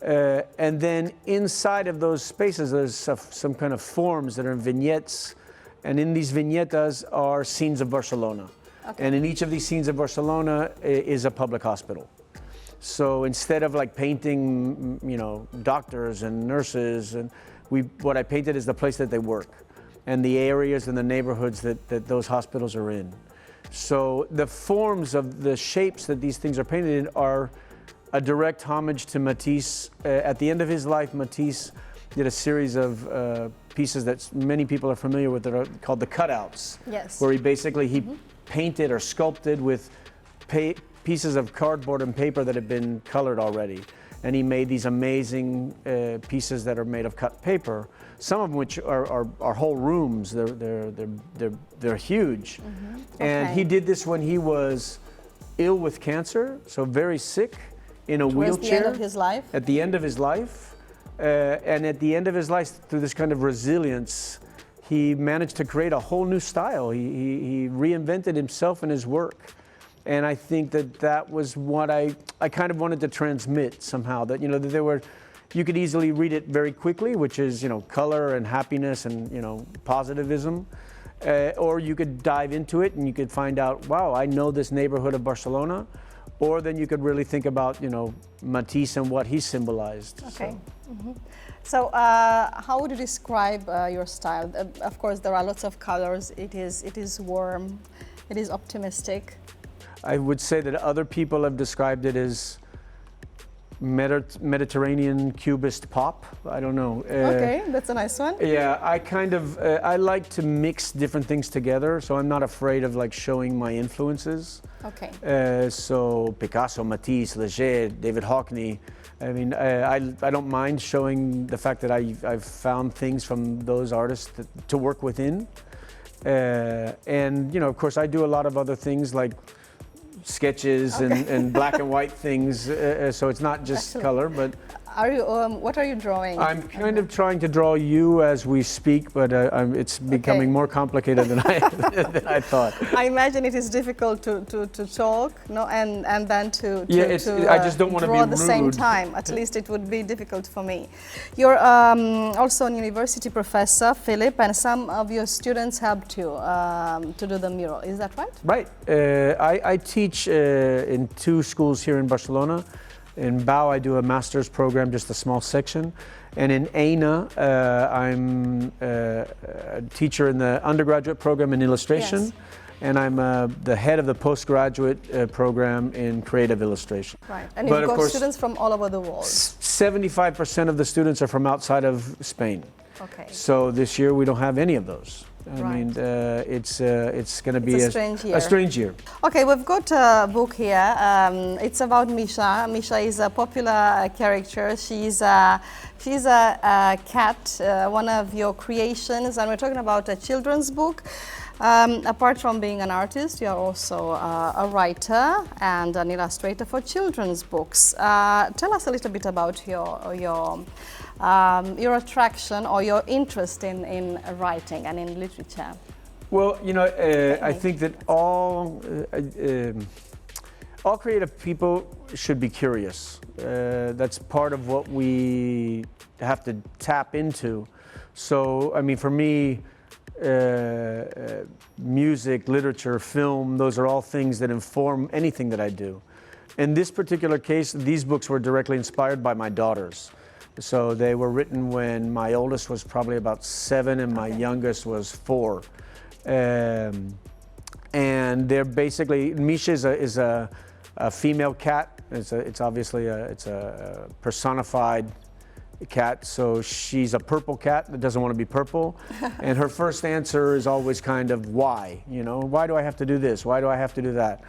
and then inside of those spaces there's some kind of forms that are vignettes, and in these vignettes are scenes of Barcelona. Okay. And in each of these scenes of Barcelona is a public hospital. So instead of like painting, you know, doctors and nurses, and what I painted is the place that they work and the areas and the neighborhoods that those hospitals are in. So the forms of the shapes that these things are painted in are a direct homage to Matisse. At the end of his life, Matisse did a series of pieces that many people are familiar with that are called the cutouts. Yes. Where he painted or sculpted with pieces of cardboard and paper that had been colored already. And he made these amazing pieces that are made of cut paper, some of which are whole rooms. They're huge. Mm-hmm. And he did this when he was ill with cancer, so very sick, in a wheelchair. Towards the end of his life? At the end of his life. And at the end of his life, through this kind of resilience, he managed to create a whole new style. He reinvented himself and his work. And I think that was what I kind of wanted to transmit somehow, that, you know, that you could easily read it very quickly, which is, you know, color and happiness and, you know, positivism. Or you could dive into it and you could find out, wow, I know this neighborhood of Barcelona. Or then you could really think about, you know, Matisse and what he symbolized. Okay. So how would you describe your style? Of course, there are lots of colors. It is warm. It is optimistic. I would say that other people have described it as Mediterranean Cubist pop. I don't know. Okay, that's a nice one. Yeah, I kind of I like to mix different things together, so I'm not afraid of like showing my influences. Okay. So Picasso, Matisse, Leger, David Hockney. I mean, I don't mind showing the fact that I've found things from those artists to work within. And you know, of course, I do a lot of other things like sketches and black and white things, so it's not just color, but Are you? What are you drawing? I'm kind of trying to draw you as we speak, but it's becoming more complicated than I thought. I imagine it is difficult to talk, no, and then to I just don't want to be draw at the same rude. time. At least it would be difficult for me. You're also a university professor, Philip, and some of your students helped you to do the mural. Is that right? Right. I teach in 2 schools here in Barcelona. In BAU, I do a master's program, just a small section. And in ENA, I'm a teacher in the undergraduate program in illustration. Yes. And I'm the head of the postgraduate program in creative illustration. Right. And you've got students from all over the world. 75% of the students are from outside of Spain. Okay. So this year we don't have any of those. I mean, it's going to be a strange year. A strange year. Okay, we've got a book here. It's about Misha. Misha is a popular character. She's a cat, one of your creations, and we're talking about a children's book. Apart from being an artist, you are also a writer and an illustrator for children's books. Tell us a little bit about your attraction or your interest in writing and in literature. Well, you know, I think that all creative people should be curious. That's part of what we have to tap into. So, I mean, for me, music, literature, film, those are all things that inform anything that I do. In this particular case, these books were directly inspired by my daughters. So they were written when my oldest was probably about 7 and my youngest was 4. And they're basically, Misha is a female cat. It's obviously a personified cat. So she's a purple cat that doesn't want to be purple. And her first answer is always kind of why, you know, why do I have to do this? Why do I have to do that?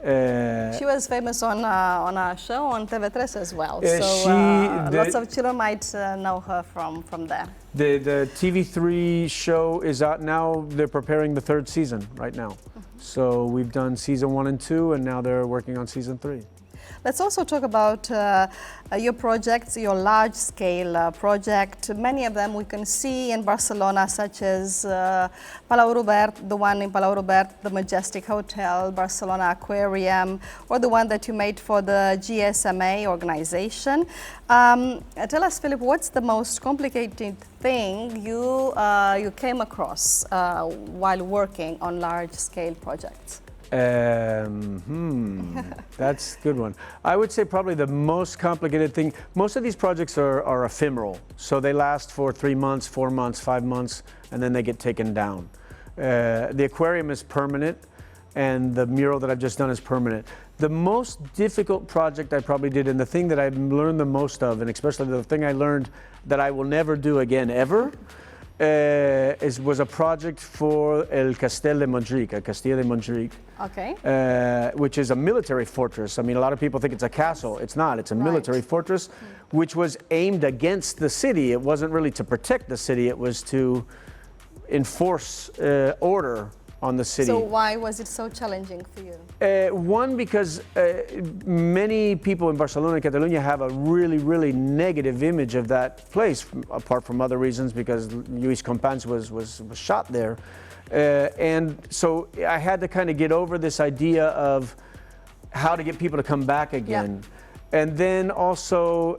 She was famous on a show on TV3 as well, so lots of children might know her from there. The TV3 show is out now. They're preparing the 3rd season right now. So we've done season 1 and 2, and now they're working on season 3. Let's also talk about your projects, your large-scale project. Many of them we can see in Barcelona, such as Palau Robert, the one in Palau Robert, the Majestic Hotel, Barcelona Aquarium, or the one that you made for the GSMA organization. Tell us, Philip, what's the most complicated thing you came across while working on large-scale projects? That's a good one. I would say probably the most complicated thing, most of these projects are ephemeral. So they last for 3 months, 4 months, 5 months, and then they get taken down. The aquarium is permanent, and the mural that I've just done is permanent. The most difficult project I probably did, and the thing that I've learned the most of, and especially the thing I learned that I will never do again ever, was a project for El Castel de Montjuïc, Castillo de Montjuïc, which is a military fortress. I mean, a lot of people think it's a castle. It's not. It's a military fortress, which was aimed against the city. It wasn't really to protect the city. It was to enforce order on the city. So why was it so challenging for you? One, because many people in Barcelona and Catalonia have a really, really negative image of that place, apart from other reasons, because Lluís Companys was shot there. And so I had to kind of get over this idea of how to get people to come back again. Yeah. And then also,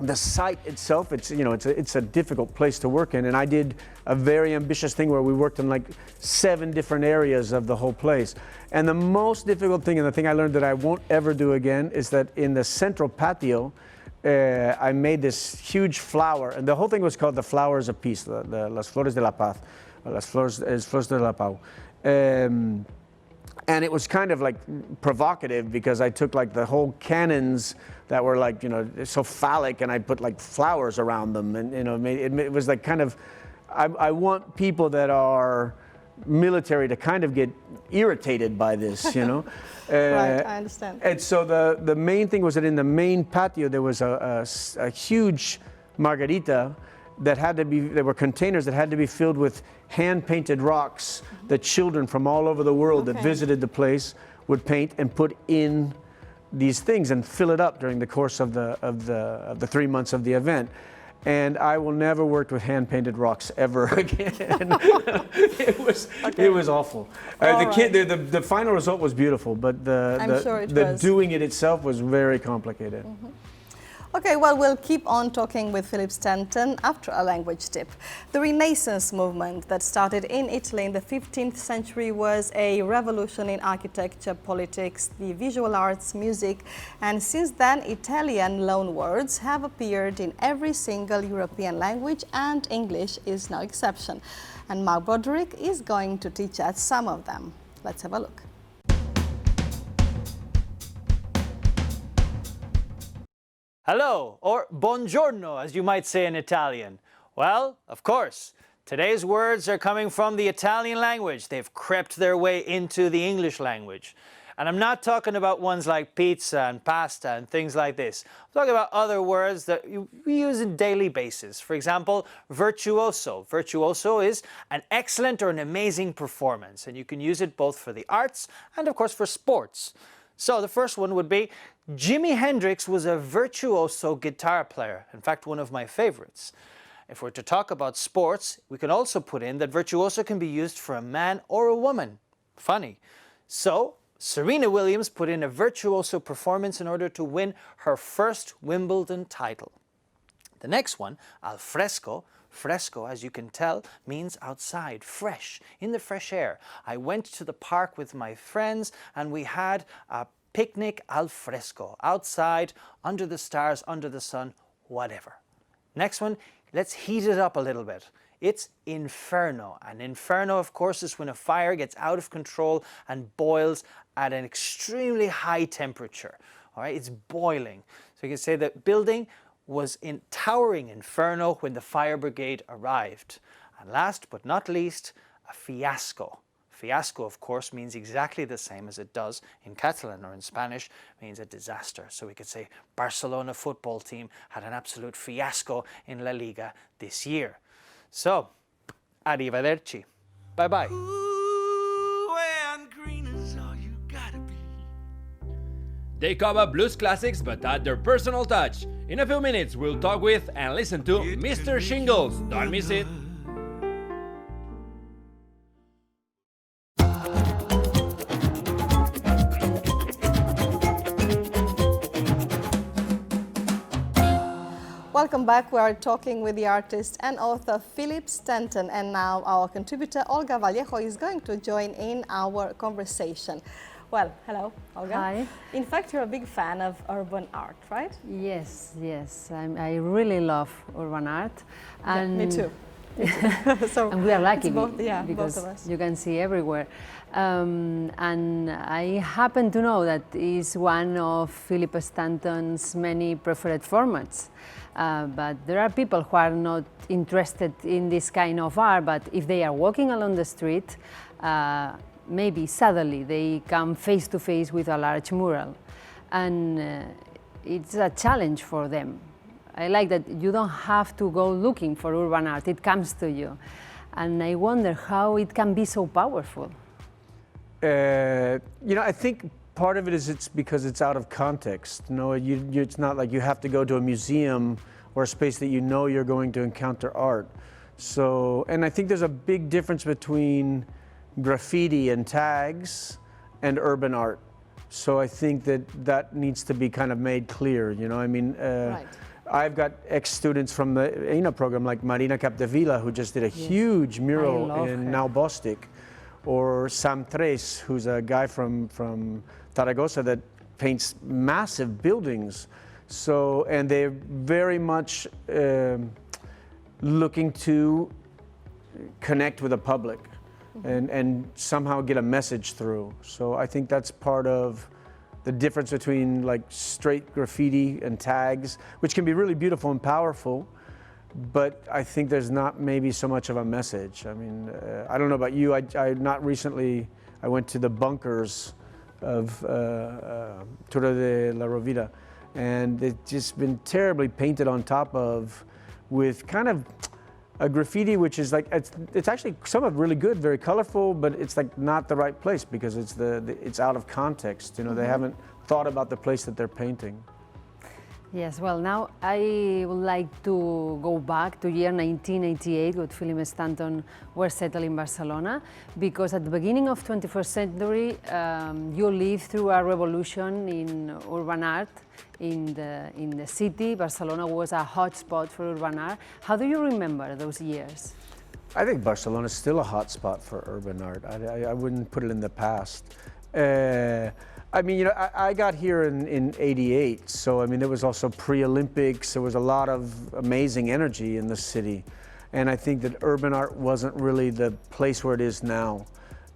the site itself, it's a difficult place to work in, and I did a very ambitious thing where we worked in like 7 different areas of the whole place. And the most difficult thing, and the thing I learned that I won't ever do again, is that in the central patio, I made this huge flower, and the whole thing was called the Flowers of Peace, Las Flores de la Paz, Las Flores de la Pau. And it was kind of like provocative because I took like the whole cannons that were like, so phallic, and I put like flowers around them, and it was like kind of, I want people that are military to kind of get irritated by this, Right, I understand. And so the main thing was that in the main patio there was a huge margarita that had to be, there were containers that had to be filled with hand-painted rocks that children from all over the world that visited the place would paint and put in these things and fill it up during the course of the 3 months of the event. And I will never work with hand-painted rocks ever again. It was awful. The final result was beautiful, but the doing it itself was very complicated. Okay, well, we'll keep on talking with Philip Stanton after a language tip. The Renaissance movement that started in Italy in the 15th century was a revolution in architecture, politics, the visual arts, music, and since then, Italian loanwords have appeared in every single European language, and English is no exception. And Mark Broderick is going to teach us some of them. Let's have a look. Hello, or buongiorno, as you might say in Italian. Well, of course, today's words are coming from the Italian language. They've crept their way into the English language. And I'm not talking about ones like pizza and pasta and things like this. I'm talking about other words that we use on a daily basis. For example, virtuoso. Virtuoso is an excellent or an amazing performance, and you can use it both for the arts and, of course, for sports. So the first one would be, Jimi Hendrix was a virtuoso guitar player. In fact, one of my favorites. If we're to talk about sports, we can also put in that virtuoso can be used for a man or a woman. Funny. So, Serena Williams put in a virtuoso performance in order to win her first Wimbledon title. The next one, al fresco. Fresco, as you can tell, means outside, fresh, in the fresh air. I went to the park with my friends and we had a picnic al fresco, outside, under the stars, under the sun, whatever. Next one, let's heat it up a little bit. It's inferno. An inferno, of course, is when a fire gets out of control and boils at an extremely high temperature. All right, it's boiling. So you can say that building was in towering inferno when the fire brigade arrived. And last but not least, a fiasco. Fiasco, of course, means exactly the same as it does in Catalan or in Spanish, means a disaster. So we could say Barcelona football team had an absolute fiasco in La Liga this year. So, arrivederci. Bye-bye. They cover blues classics but add their personal touch. In a few minutes, we'll talk with and listen to Mr. Shingles. Don't miss it. Welcome back. We are talking with the artist and author Philip Stanton, and now our contributor Olga Vallejo is going to join in our conversation. Well, hello, Olga. Hi. In fact, you're a big fan of urban art, right? Yes, yes. I really love urban art. And me too. So and we are lucky both, because both of us. You can see everywhere. And I happen to know that is one of Philip Stanton's many preferred formats. But there are people who are not interested in this kind of art, but if they are walking along the street, maybe suddenly they come face to face with a large mural. And it's a challenge for them. I like that you don't have to go looking for urban art, it comes to you. And I wonder how it can be so powerful. You know, I think part of it is it's because it's out of context. You know, it's not like you have to go to a museum or a space that you know you're going to encounter art. So, and I think there's a big difference between graffiti and tags and urban art. So I think that needs to be kind of made clear, you know, I mean, Right. I've got ex-students from the ENA program like Marina Capdevila, who just did a huge mural in Nau Bostic, or Sam Tres, who's a guy from Zaragoza that paints massive buildings. So, and they're very much looking to connect with the public and somehow get a message through. So I think that's part of the difference between like straight graffiti and tags, which can be really beautiful and powerful, but I think there's not maybe so much of a message. I mean, I don't know about you, I not recently, I went to the bunkers of Torre de la Rovira, and it's just been terribly painted on top of with kind of a graffiti which is like, it's actually some of really good, very colorful, but it's like not the right place because it's out of context. You know, they haven't thought about the place that they're painting. Yes, well, now I would like to go back to year 1988 when Philip Stanton were settled in Barcelona, because at the beginning of 21st century, you lived through a revolution in urban art in the city. Barcelona was a hot spot for urban art. How do you remember those years? I think Barcelona is still a hot spot for urban art. I wouldn't put it in the past. I mean, you know, I got here in '88, so I mean, there was also pre-Olympics. There was a lot of amazing energy in the city, and I think that urban art wasn't really the place where it is now.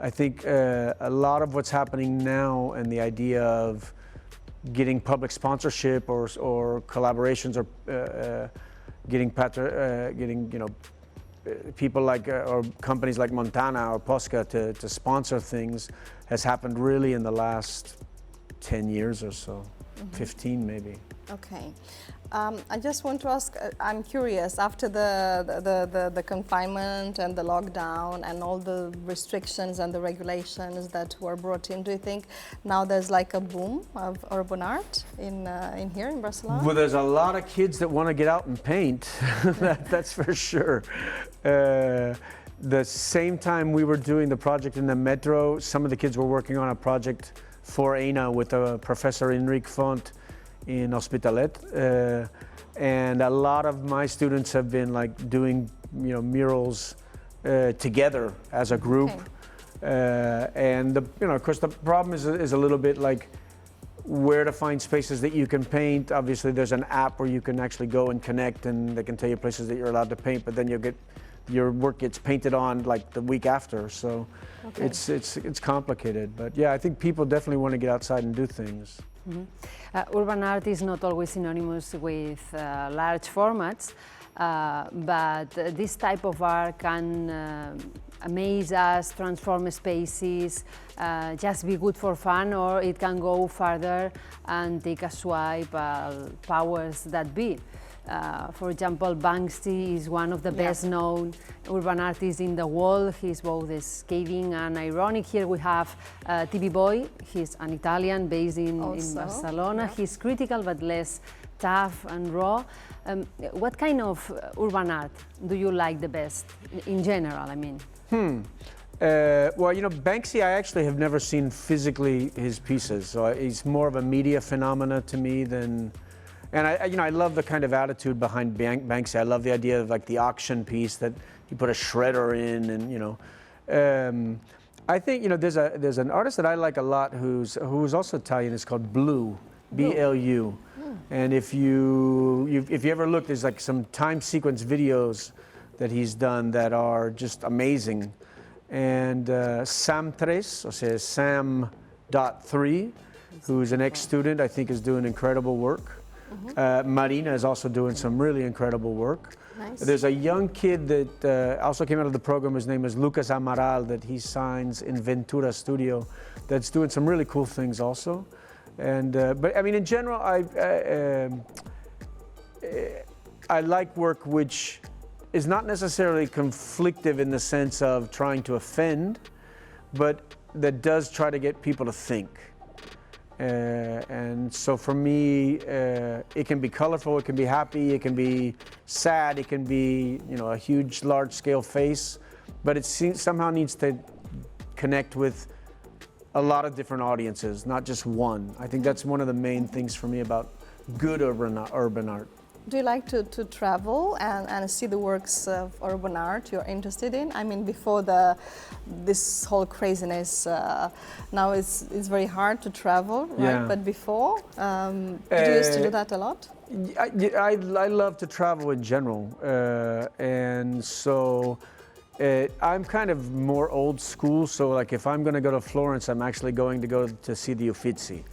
I think a lot of what's happening now and the idea of getting public sponsorship or collaborations or getting you know, people like or companies like Montana or Posca to sponsor things has happened really in the last 10 years or so, 15 maybe. Okay. I just want to ask, I'm curious, after the confinement and the lockdown and all the restrictions and the regulations that were brought in, do you think now there's like a boom of urban art in here in Barcelona? Well, there's a lot of kids that want to get out and paint, that's for sure. the same time we were doing the project in the metro, some of the kids were working on a project for ENA with Professor Enrique Font in Hospitalet. And a lot of my students have been like doing, murals together as a group. And of course, the problem is a little bit like where to find spaces that you can paint. Obviously, there's an app where you can actually go and connect, and they can tell you places that you're allowed to paint. But then your work gets painted on like the week after. So it's complicated. But yeah, I think people definitely want to get outside and do things. Urban art is not always synonymous with large formats, but this type of art can amaze us, transform spaces, just be good for fun, or it can go further and take a swipe at powers that be. For example, Banksy is one of the best known urban artists in the world. He's both scathing and ironic. Here we have TV Boy. He's an Italian based in Barcelona. He's critical but less tough and raw. What kind of urban art do you like the best in general, I mean? Well, Banksy, I actually have never seen physically his pieces. So he's more of a media phenomena to me than... And I love the kind of attitude behind Banksy. I love the idea of like the auction piece that he put a shredder in, and I think there's an artist that I like a lot who's also Italian. It's called Blue, B-L-U. And if you ever look, there's like some time sequence videos that he's done that are just amazing. And Sam Tres, o sea, Sam.3, who's an ex-student, I think is doing incredible work. Marina is also doing some really incredible work. Nice. There's a young kid that also came out of the program. His name is Lucas Amaral, that he signs in Ventura Studio, that's doing some really cool things also. And but I mean, in general, I like work which is not necessarily conflictive in the sense of trying to offend, but that does try to get people to think. And so for me, it can be colorful, it can be happy, it can be sad, it can be a huge, large-scale face, but it somehow needs to connect with a lot of different audiences, not just one. I think that's one of the main things for me about good urban art. Do you like to travel and see the works of urban art you're interested in? I mean, before this whole craziness, now it's very hard to travel, right? Yeah. But before, did you used to do that a lot? I love to travel in general, and so I'm kind of more old school. So like if I'm going to go to Florence, I'm actually going to see the Uffizi.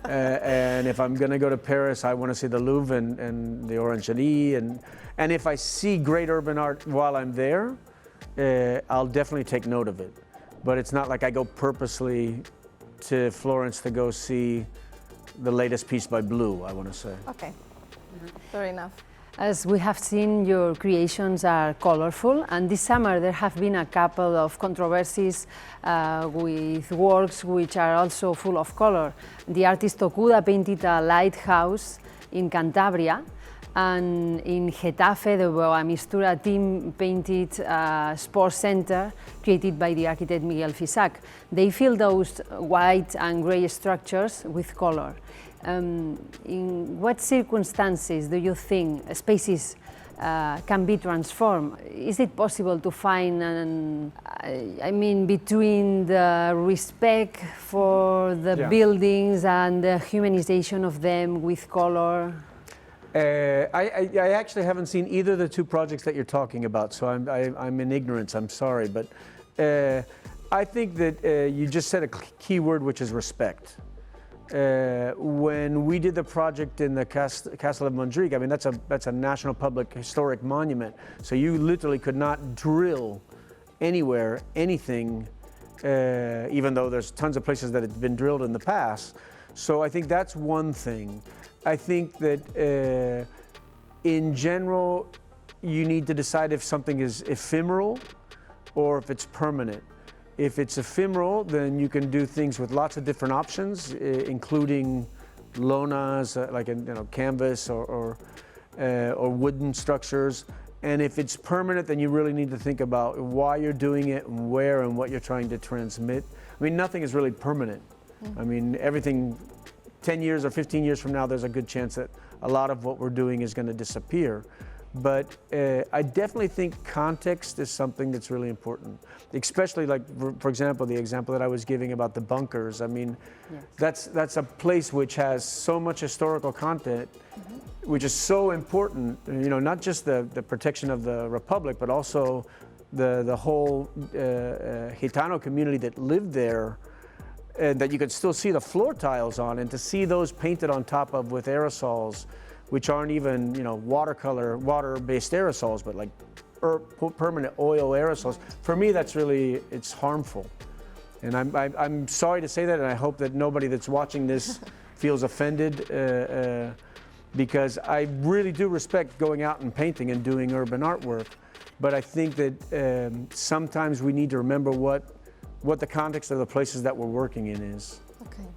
And if I'm going to go to Paris, I want to see the Louvre and the Orangerie. And if I see great urban art while I'm there, I'll definitely take note of it. But it's not like I go purposely to Florence to go see the latest piece by Blue, I want to say. Okay, fair enough. As we have seen, your creations are colorful, and this summer there have been a couple of controversies with works which are also full of color. The artist Okuda painted a lighthouse in Cantabria, and in Getafe the Boa Mistura team painted a sports center created by the architect Miguel Fisac. They fill those white and grey structures with color. In what circumstances do you think spaces can be transformed? Is it possible to find, between the respect for the buildings and the humanization of them with color? I actually haven't seen either of the two projects that you're talking about, so I'm in ignorance, I'm sorry. But I think that you just said a key word, which is respect. When we did the project in the Castle of Montjuic, I mean, that's a national public historic monument. So you literally could not drill anywhere, anything, even though there's tons of places that it's been drilled in the past. So I think that's one thing. I think that in general, you need to decide if something is ephemeral or if it's permanent. If it's ephemeral, then you can do things with lots of different options, including lonas, like canvas or wooden structures. And if it's permanent, then you really need to think about why you're doing it, and where, and what you're trying to transmit. I mean, nothing is really permanent. I mean, everything, 10 years or 15 years from now, there's a good chance that a lot of what we're doing is going to disappear. But I definitely think context is something that's really important, especially like, for example, the example that I was giving about the bunkers. I mean, that's a place which has so much historical content, which is so important, you know, not just the protection of the Republic, but also the whole Gitano community that lived there, that you could still see the floor tiles on, and to see those painted on top of with aerosols, which aren't even, you know, water-based aerosols, but like permanent oil aerosols. For me, that's really, it's harmful. And I'm sorry to say that, and I hope that nobody that's watching this feels offended, because I really do respect going out and painting and doing urban artwork. But I think that sometimes we need to remember what the context of the places that we're working in is. Okay.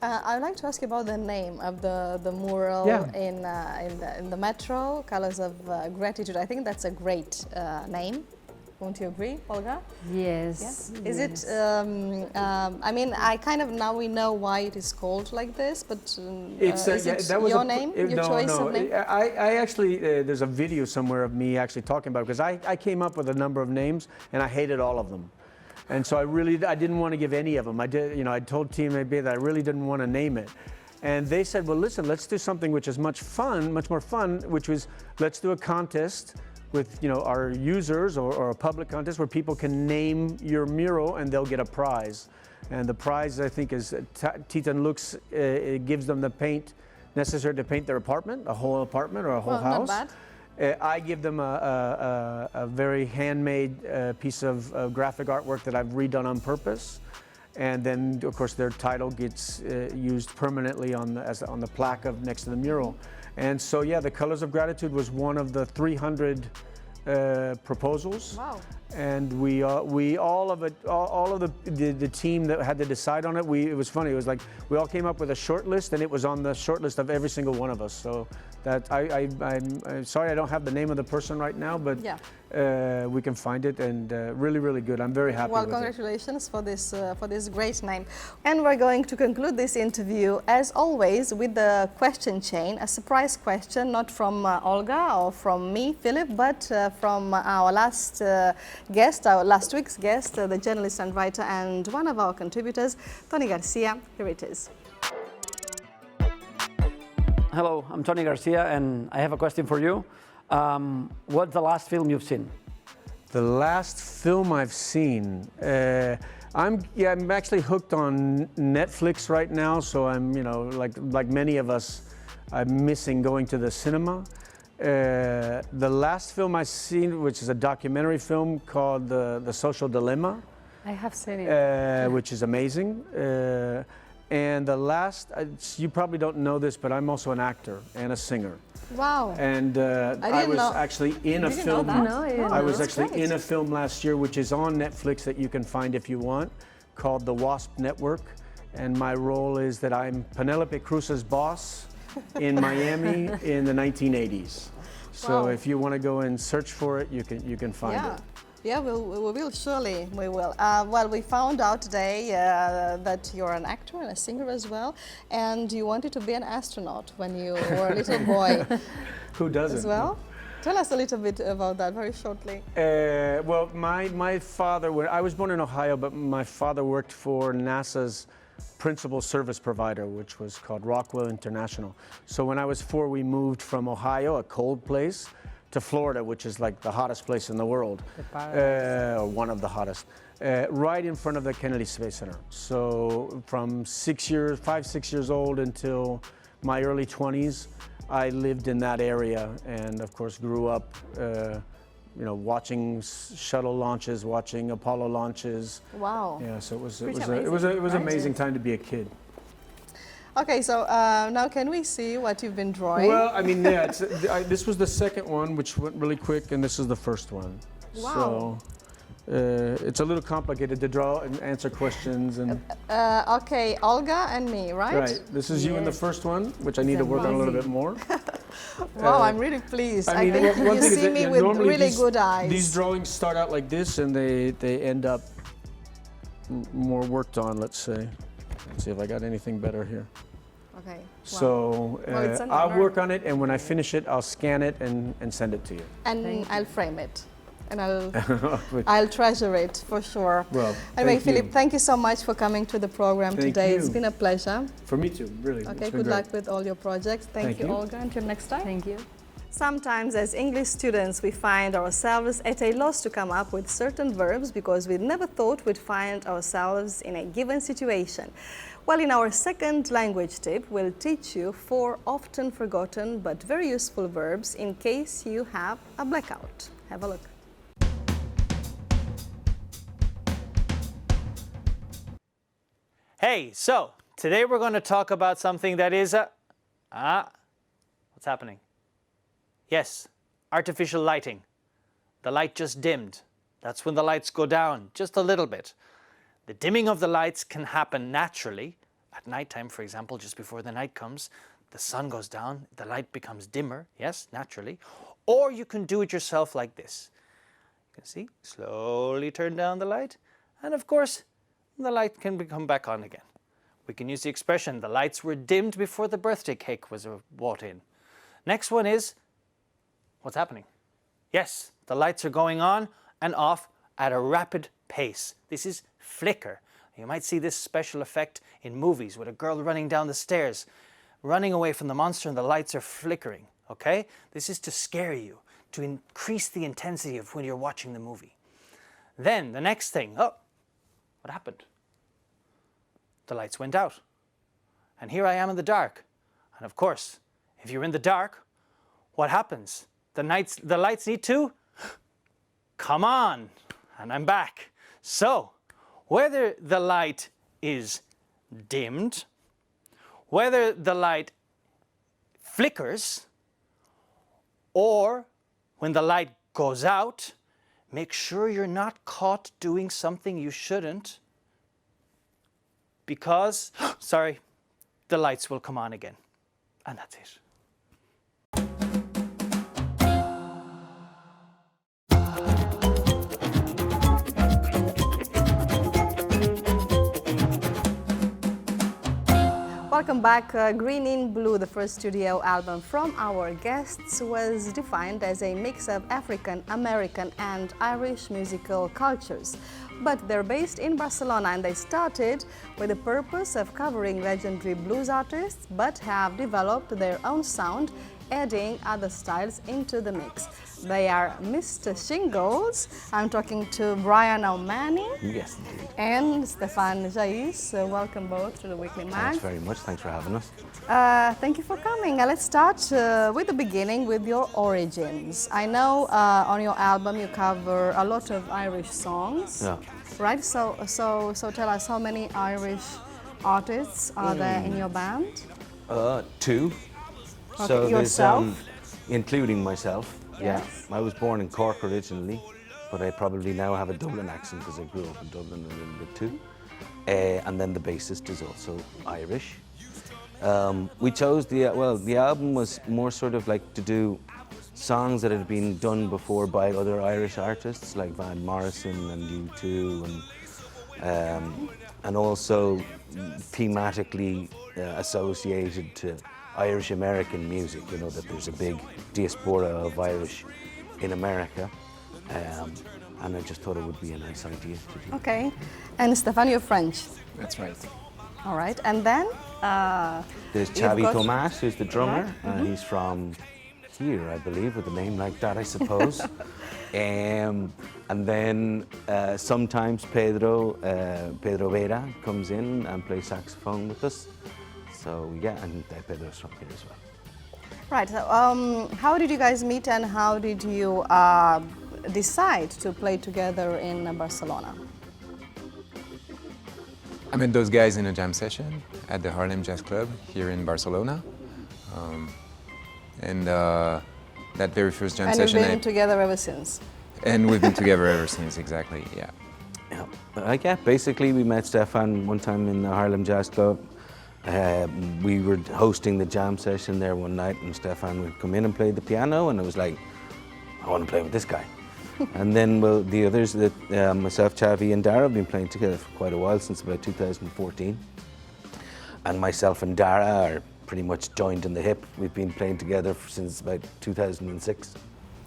I would like to ask you about the name of the mural in the metro, Colors of Gratitude. I think that's a great name. Won't you agree, Olga? Yes. Yeah. Is it? I mean, now we know why it is called like this, but is it your name, your choice of name? I actually, there's a video somewhere of me actually talking about it, because I came up with a number of names and I hated all of them. And so I didn't want to give any of them. I told Team AB that I really didn't want to name it. And they said, well, listen, let's do something which is much more fun, which was, let's do a contest with, you know, our users, or a public contest where people can name your mural and they'll get a prize. And the prize, I think, is Titan Lux. It gives them the paint necessary to paint their apartment, a whole apartment or a whole house. Not bad. I give them a very handmade piece of graphic artwork that I've redone on purpose. And then, of course, their title gets used permanently on the plaque next to the mural. And so, yeah, the Colors of Gratitude was one of the 300 proposals. Wow. And all of the team that had to decide on it, it was funny. It was like we all came up with a short list, and it was on the short list of every single one of us. So that I'm sorry I don't have the name of the person right now, but we can find it, and really, really good. I'm very happy with it. Well, congratulations for this great name. And we're going to conclude this interview, as always, with the question chain, a surprise question, not from Olga or from me, Philip, but from our last week's guest, the journalist and writer and one of our contributors, Tony Garcia. Here it is. Hello, I'm Tony Garcia, and I have a question for you. What's the last film you've seen? The last film I've seen, I'm actually hooked on Netflix right now. So I'm, you know, like many of us, I'm missing going to the cinema. The last film I've seen, which is a documentary film called The Social Dilemma. I have seen it. Which is amazing. And the last, you probably don't know this, but I'm also an actor and a singer. Wow. And I was actually in a film. I was actually in a film last year, which is on Netflix, that you can find if you want, called The Wasp Network. And my role is that I'm Penelope Cruz's boss in Miami in the 1980s. So if you want to go and search for it, you can find it. Yeah, we will, surely we will. Well, we found out today that you're an actor and a singer as well, and you wanted to be an astronaut when you were a little boy. Who doesn't? As well? Tell us a little bit about that very shortly. Well, my father, I was born in Ohio, but my father worked for NASA's principal service provider, which was called Rockwell International. So when I was 4, we moved from Ohio, a cold place, to Florida, which is like the hottest place in the world, or one of the hottest, right in front of the Kennedy Space Center. So from 5, 6 years old until my early 20s, I lived in that area, and of course grew up, you know, watching shuttle launches, watching Apollo launches. Wow. Yeah, so it was an amazing time to be a kid. Okay, so now can we see what you've been drawing? Well, I mean, yeah, this was the second one, which went really quick, and this is the first one. Wow. So it's a little complicated to draw and answer questions. And okay, Olga and me, right? Right. This is you in the first one, which I need to work on a little bit more. Wow, I'm really pleased. I mean, think one you thing is see that, me with normally really good eyes. These drawings start out like this, and they end up more worked on. Let's say. Let's see if I got anything better here. Okay. So I'll work on it, and when I finish it, I'll scan it and send it to you. And I'll frame it. And I'll treasure it for sure. Well, anyway, Philip, thank you so much for coming to the program today. You. It's been a pleasure. For me too, really. Okay, good luck with all your projects. Thank you, Olga. Until next time. Thank you. Sometimes as English students, we find ourselves at a loss to come up with certain verbs because we never thought we'd find ourselves in a given situation. Well, in our second language tip, we'll teach you 4 often forgotten but very useful verbs in case you have a blackout. Have a look. Hey, so today we're going to talk about something that is what's happening? Yes, artificial lighting. The light just dimmed. That's when the lights go down just a little bit. The dimming of the lights can happen naturally. At nighttime, for example, just before the night comes, the sun goes down, the light becomes dimmer, yes, naturally. Or you can do it yourself like this. You can see, slowly turn down the light, and of course, the light can come back on again. We can use the expression, the lights were dimmed before the birthday cake was brought in. Next one is, what's happening? Yes, the lights are going on and off at a rapid pace. This is flicker. You might see this special effect in movies with a girl running down the stairs, running away from the monster and the lights are flickering, okay? This is to scare you, to increase the intensity of when you're watching the movie. Then the next thing, what happened? The lights went out. And here I am in the dark. And of course, if you're in the dark, what happens? The lights need to come on. And I'm back. So, whether the light is dimmed, whether the light flickers, or when the light goes out, make sure you're not caught doing something you shouldn't, because, the lights will come on again. And that's it. Welcome back. Green in Blue, the first studio album from our guests, was defined as a mix of African, American and Irish musical cultures. But they're based in Barcelona and they started with the purpose of covering legendary blues artists, but have developed their own sound, adding other styles into the mix. They are Mr. Shingles. I'm talking to Brian O'Mani. Yes, indeed. And Stefan Jais. Welcome both to the Weekly Mag. Thanks very much. Thanks for having us. Thank you for coming. Let's start with the beginning, with your origins. I know on your album you cover a lot of Irish songs. Yeah. Right? So tell us, how many Irish artists are there in your band? 2. Okay, So yourself? there's, including myself. Yes. Yeah. I was born in Cork originally, but I probably now have a Dublin accent because I grew up in Dublin a little bit too. And then the bassist is also Irish. We chose the album was more sort of like to do songs that had been done before by other Irish artists like Van Morrison and U2 and also thematically associated to Irish American music, you know, that there's a big diaspora of Irish in America, and I just thought it would be a nice idea to do. Okay, and Stefan, you're French. That's right. All right, and then? There's Xavi Tomas, who's the drummer. He's from here, I believe, with a name like that, I suppose. And then sometimes Pedro Vera comes in and plays saxophone with us. So yeah, and Pedro's from here as well. Right, so how did you guys meet and how did you decide to play together in Barcelona? I met those guys in a jam session at the Harlem Jazz Club here in Barcelona. That very first jam session. And you've been together ever since? And we've been together ever since, exactly, yeah. Yeah, basically we met Stefan one time in the Harlem Jazz Club We were hosting the jam session there one night, and Stefan would come in and play the piano, and it was like, I want to play with this guy. And then, well, the others, myself, Chavi, and Dara have been playing together for quite a while, since about 2014. And myself and Dara are pretty much joined in the hip. We've been playing together since about 2006.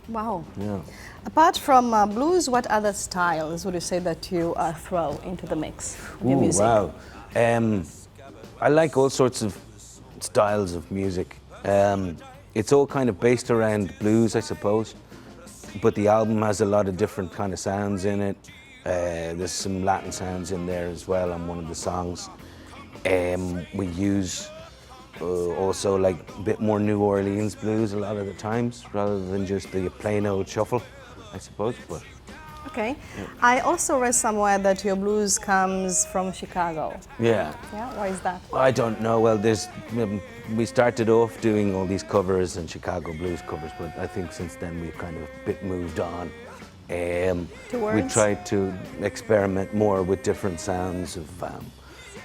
Wow. Yeah. Apart from blues, what other styles would you say that you throw into the mix of your music? Wow. I like all sorts of styles of music. It's all kind of based around blues, I suppose. But the album has a lot of different kind of sounds in it. There's some Latin sounds in there as well on one of the songs. We use also like a bit more New Orleans blues a lot of the times, rather than just the plain old shuffle, I suppose. But okay. Yeah. I also read somewhere that your blues comes from Chicago. yeah. Yeah, why is that? I don't know. Well, we started off doing all these covers and Chicago blues covers, but I think since then we've kind of a bit moved on. We tried to experiment more with different sounds of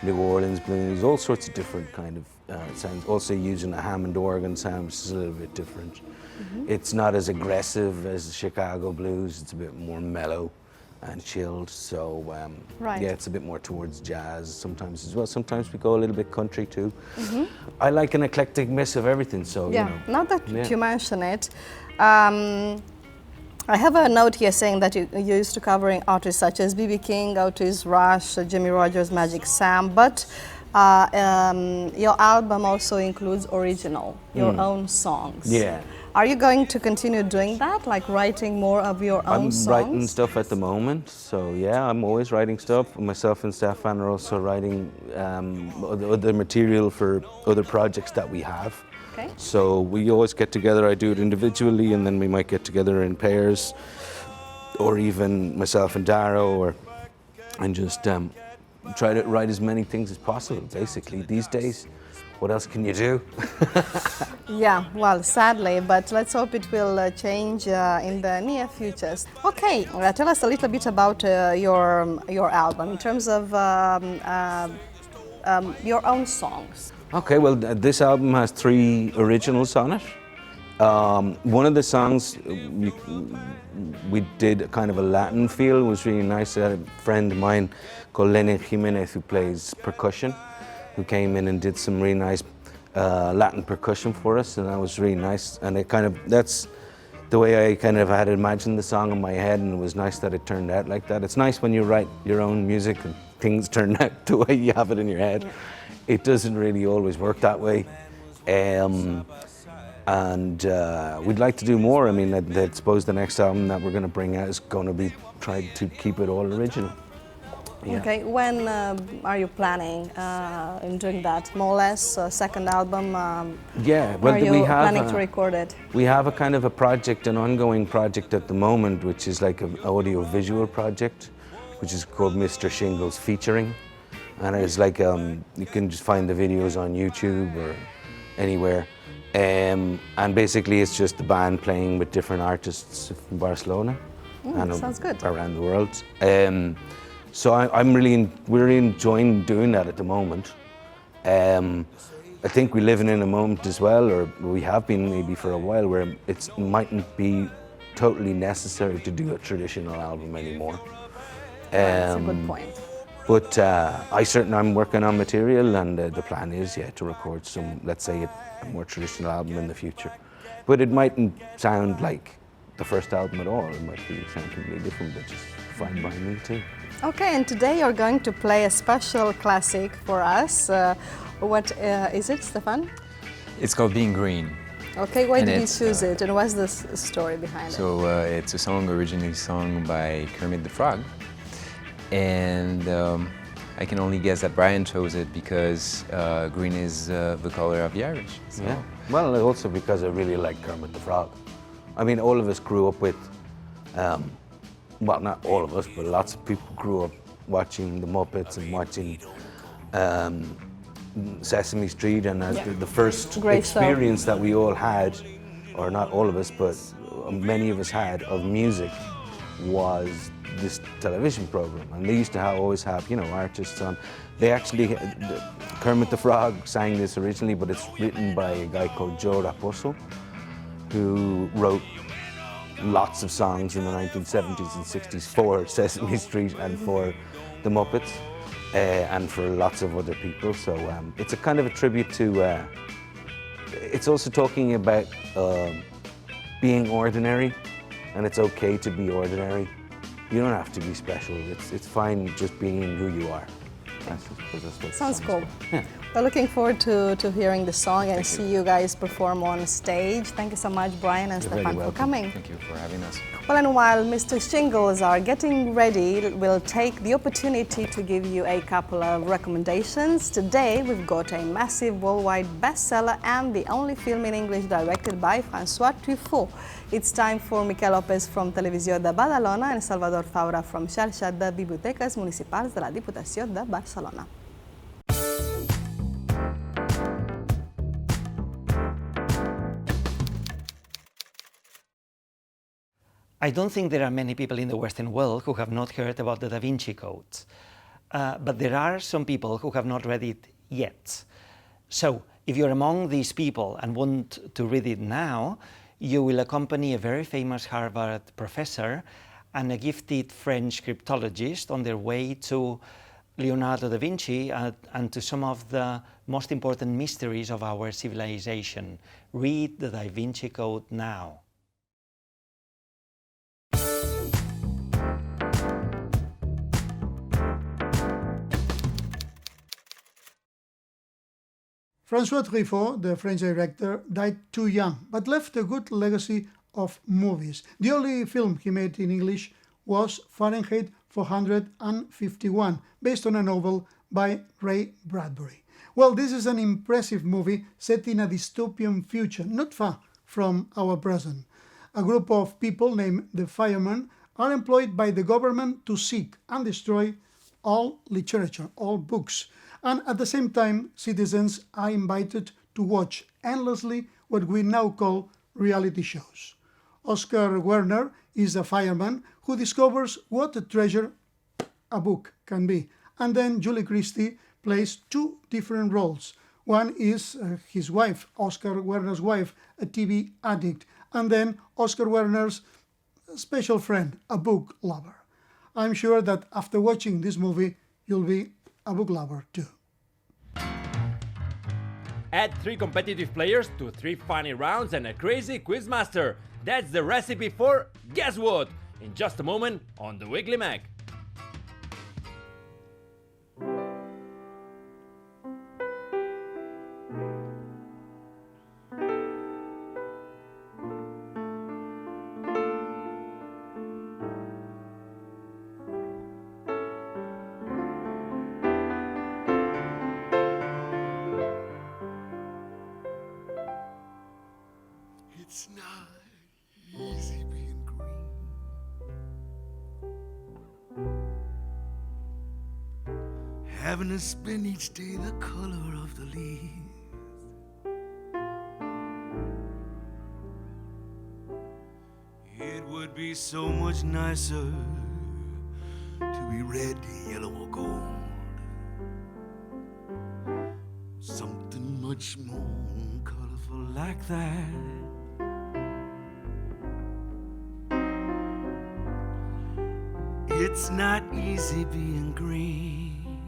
New Orleans blues, all sorts of different kind of sounds. Also using a Hammond organ sound, which is a little bit different. Mm-hmm. It's not as aggressive as the Chicago blues. It's a bit more mellow and chilled. So right. Yeah, it's a bit more towards jazz sometimes as well. Sometimes we go a little bit country too. Mm-hmm. I like an eclectic mix of everything. So yeah, you know, now that you mention it. I have a note here saying that you're used to covering artists such as B.B. King, Otis Rush, Jimmy Rogers, Magic Sam, but your album also includes your own songs. Yeah. Are you going to continue doing that, like writing more of your own songs? I'm writing stuff at the moment, so yeah, I'm always writing stuff. Myself and Stefan are also writing other material for other projects that we have. Okay. So we always get together. I do it individually, and then we might get together in pairs, or even myself and Dara, and just try to write as many things as possible. Basically, these days, what else can you do? Yeah, well, sadly, but let's hope it will change in the near future. Okay, tell us a little bit about your album in terms of your own songs. Okay, well, this album has 3 originals on it. One of the songs we did a kind of a Latin feel. It was really nice. I had a friend of mine called Lenny Jimenez who plays percussion, who came in and did some really nice Latin percussion for us, and that was really nice. And that's the way I kind of had imagined the song in my head, and it was nice that it turned out like that. It's nice when you write your own music and things turn out the way you have it in your head. Yeah. It doesn't really always work that way. We'd like to do more. I mean, I suppose the next album that we're going to bring out is going to be trying to keep it all original. Yeah. Okay, when are you planning in doing that? More or less, second album? Yeah, well, are you we have planning to record it? We have a kind of a project, an ongoing project at the moment, which is like an audio-visual project, which is called Mr. Shingles Featuring. And it's like, you can just find the videos on YouTube or anywhere. And basically it's just the band playing with different artists from Barcelona and sounds good. Around the world. So we're really enjoying doing that at the moment. I think we're living in a moment as well, or we have been maybe for a while, where it mightn't be totally necessary to do a traditional album anymore. That's a good point. But I'm working on material, and the plan is, to record some, let's say, a more traditional album in the future. But it mightn't sound like the first album at all. It might sound completely different, which is fine by me too. Okay, and today you're going to play a special classic for us. What is it, Stefan? It's called Being Green. Okay, why did you choose it, and what's the story behind it? So it's a song originally sung by Kermit the Frog. And I can only guess that Brian chose it because green is the color of the Irish. So. Yeah. Well, also because I really like Kermit the Frog. I mean, all of us grew up with, well, not all of us, but lots of people grew up watching the Muppets and watching Sesame Street, and the first experience that we all had, or not all of us, but many of us had, of music was this television program, and they used to always have, you know, artists on. They actually, Kermit the Frog sang this originally, but it's written by a guy called Joe Raposo, who wrote lots of songs in the 1970s and 60s for Sesame Street and for the Muppets, and for lots of other people. So it's a kind of a tribute to, it's also talking about being ordinary, and it's okay to be ordinary. You don't have to be special. It's fine just being who you are. That's what Sounds cool. Yeah. We're looking forward to hearing the song and see you guys perform on stage. Thank you so much, Brian and Stefan, for coming. Thank you for having us. Well, and while Mr. Shingles are getting ready, we'll take the opportunity to give you a couple of recommendations. Today, we've got a massive worldwide bestseller and the only film in English directed by François Truffaut. It's time for Miquel López from Televisió de Badalona and Salvador Faura from Xarxa de Biblioteques Municipals de la Diputació de Barcelona. I don't think there are many people in the Western world who have not heard about the Da Vinci Code. But there are some people who have not read it yet. So if you're among these people and want to read it now, you will accompany a very famous Harvard professor and a gifted French cryptologist on their way to Leonardo da Vinci and to some of the most important mysteries of our civilization. Read the Da Vinci Code now. François Truffaut, the French director, died too young, but left a good legacy of movies. The only film he made in English was Fahrenheit 451, based on a novel by Ray Bradbury. Well, this is an impressive movie set in a dystopian future, not far from our present. A group of people named the Firemen are employed by the government to seek and destroy all literature, all books. And at the same time, citizens are invited to watch endlessly what we now call reality shows. Oscar Werner is a fireman who discovers what a treasure a book can be. And then Julie Christie plays two different roles. One is his wife, Oscar Werner's wife, a TV addict. And then Oscar Werner's special friend, a book lover. I'm sure that after watching this movie, you'll be a book lover too. Add 3 competitive players to 3 funny rounds and a crazy quizmaster. That's the recipe for Guess What? In just a moment on the Weekly Mag. It's not easy being green. Having to spend each day the color of the leaves. It would be so much nicer to be red, yellow, or gold. Something much more colorful like that. It's not easy being green.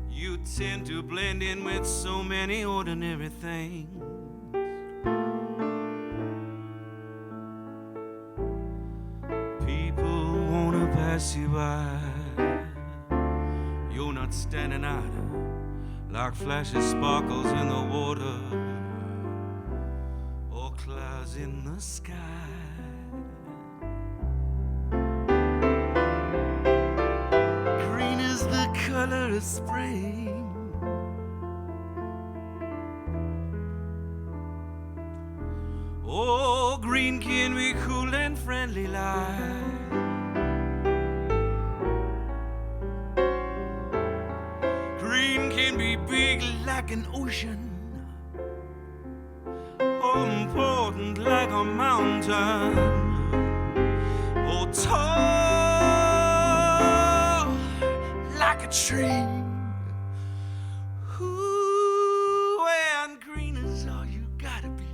You tend to blend in with so many ordinary things. People wanna pass you by. You're not standing out like flashy sparkles in the water. Clouds in the sky. Green is the color of spring. Oh, green can be cool and friendly like. Green can be big like an ocean. Oh, important like a mountain, or tall like a tree. Ooh, and green is all you gotta be.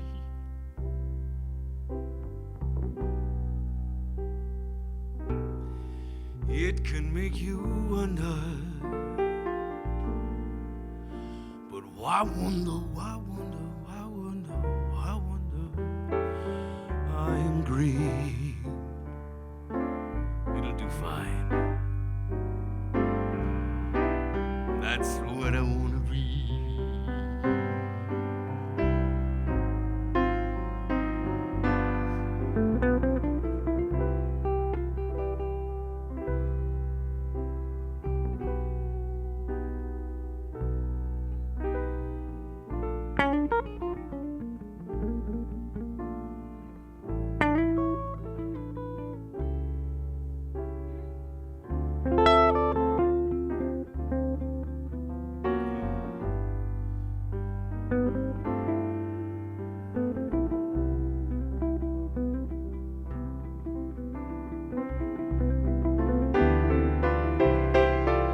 It can make you wonder, but why wonder, why wonder, why wonder, why wonder? I am green, it'll do fine. That's what I wanna be.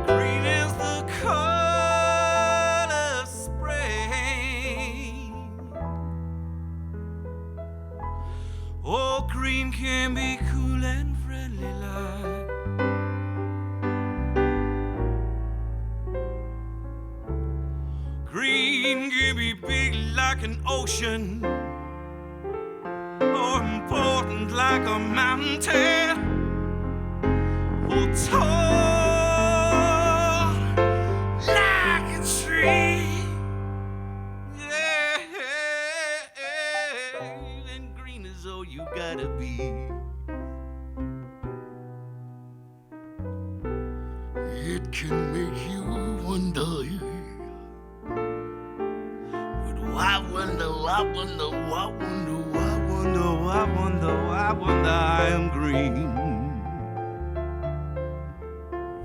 Green is the color of spring. Oh, green can be cool and friendly like. Green can be big like an ocean, or important like a mountain, or tall like a tree. Yeah, and green is all you gotta be. It can make you wonder, but why wonder, why wonder, why wonder, why wonder, why wonder, why wonder? I am green.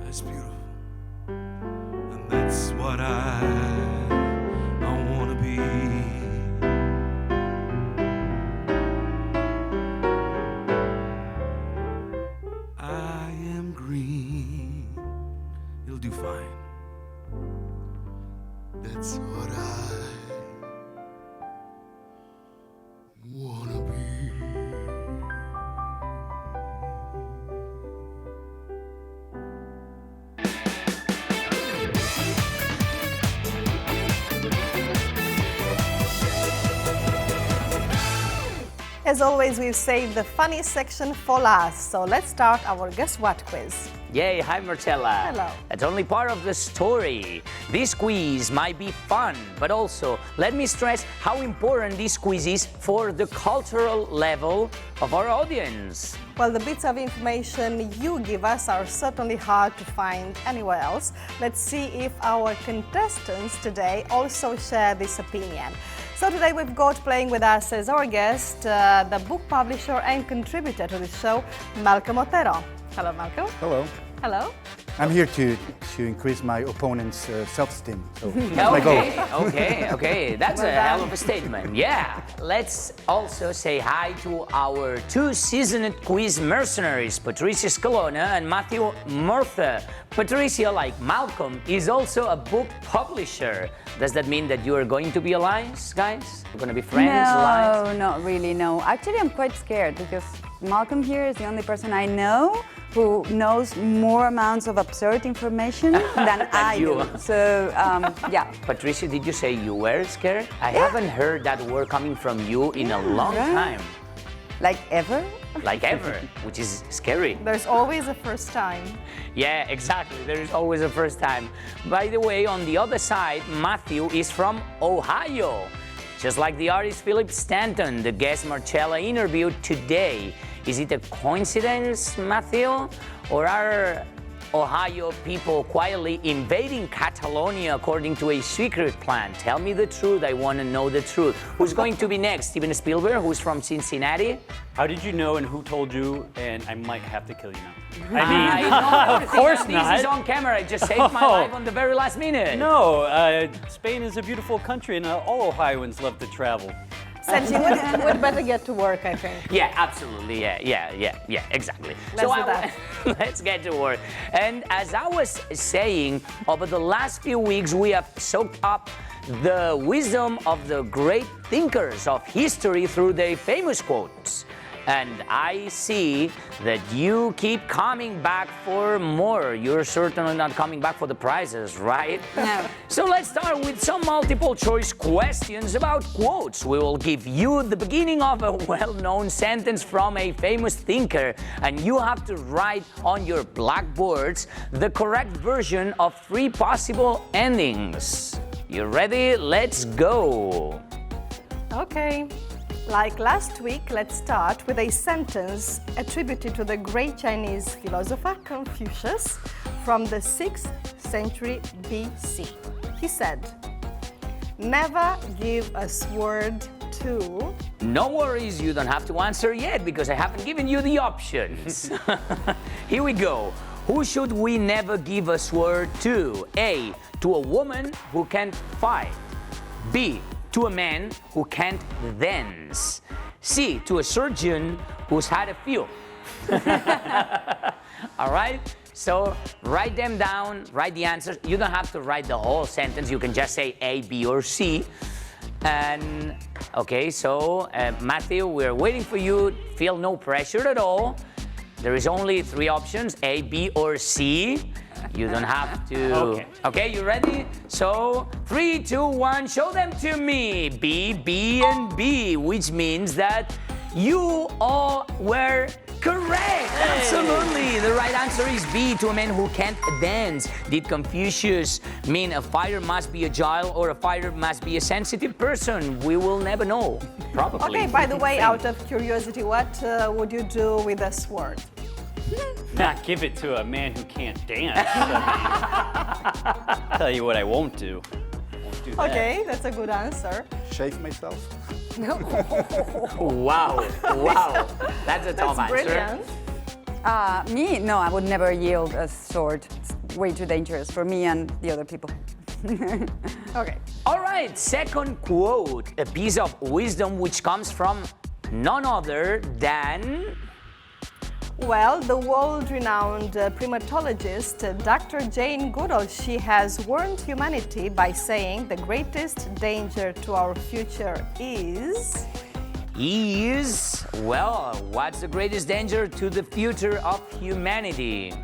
That's beautiful, and that's what I wanna be. I am green. It'll do fine. That's what I wanna be. As always, we've saved the funny section for last, so let's start our Guess What quiz. Yay, hi Marcella. Hello. That's only part of the story. This quiz might be fun, but also let me stress how important this quiz is for the cultural level of our audience. Well, the bits of information you give us are certainly hard to find anywhere else. Let's see if our contestants today also share this opinion. So today we've got playing with us as our guest, the book publisher and contributor to the show, Malcolm Otero. Hello, Malcolm. Hello. Hello. I'm here to increase my opponent's self-esteem. So that's my goal. Okay. That's Well a done. hell of a statement. Yeah. Let's also say hi to our two seasoned quiz mercenaries, Patricia Scalona and Matthew Murtha. Patricia, like Malcolm, is also a book publisher. Does that mean that you are going to be allies, guys? You're going to be friends, allies? No, not really, no. Actually, I'm quite scared because Malcolm here is the only person I know who knows more amounts of absurd information than I you. do. So, yeah. Patricia, did you say you were scared? I haven't heard that word coming from you in a long right. time. Like ever? Like ever, which is scary. There's always a first time. Yeah, exactly. There is always a first time. By the way, on the other side, Matthew is from Ohio. Just like the artist Philip Stanton, the guest Marcella interviewed today. Is it a coincidence, Matthew? Or are Ohio people quietly invading Catalonia according to a secret plan? Tell me the truth. I want to know the truth. Who's going to be next? Steven Spielberg, who's from Cincinnati? How did you know and who told you? And I might have to kill you now. I know of course this not. is on camera. I just saved my life on the very last minute. No, Spain is a beautiful country and all Ohioans love to travel. Sergi, we'd better get to work, I think. Yeah, absolutely. Yeah, exactly. Let's do that. Let's get to work. And as I was saying, over the last few weeks, we have soaked up the wisdom of the great thinkers of history through their famous quotes. And I see that you keep coming back for more. You're certainly not coming back for the prizes, right? No. So let's start with some multiple choice questions about quotes. We will give you the beginning of a well-known sentence from a famous thinker, and you have to write on your blackboards the correct version of 3 possible endings. You ready? Let's go. Okay. Like last week, let's start with a sentence attributed to the great Chinese philosopher Confucius from the 6th century BC. He said, "Never give a sword to..." No worries, you don't have to answer yet because I haven't given you the options. Here we go. Who should we never give a sword to? A, to a woman who can't fight. B, to a man who can't dance. C, to a surgeon who's had a few. All right? So write them down, write the answers. You don't have to write the whole sentence. You can just say A, B, or C. And okay, so Matthew, we're waiting for you. Feel no pressure at all. There is only 3 options, A, B, or C. You don't have to. Okay, you ready? So 3, 2, 1, show them to me. B, B, and B, which means that you all were correct. Absolutely. The right answer is B, to a man who can't dance. Did Confucius mean a fighter must be agile or a fighter must be a sensitive person? We will never know. Probably. Okay, by the way, out of curiosity, what would you do with a sword? Not give it to a man who can't dance. Tell you what I won't do. Won't do that. Okay, that's a good answer. Shave myself? No. Wow, wow. That's a tough answer. Brilliant. Me? No, I would never yield a sword. It's way too dangerous for me and the other people. Okay. All right, second quote, a piece of wisdom which comes from none other than... Well, the world-renowned primatologist Dr. Jane Goodall, she has warned humanity by saying the greatest danger to our future is... Well, what's the greatest danger to the future of humanity?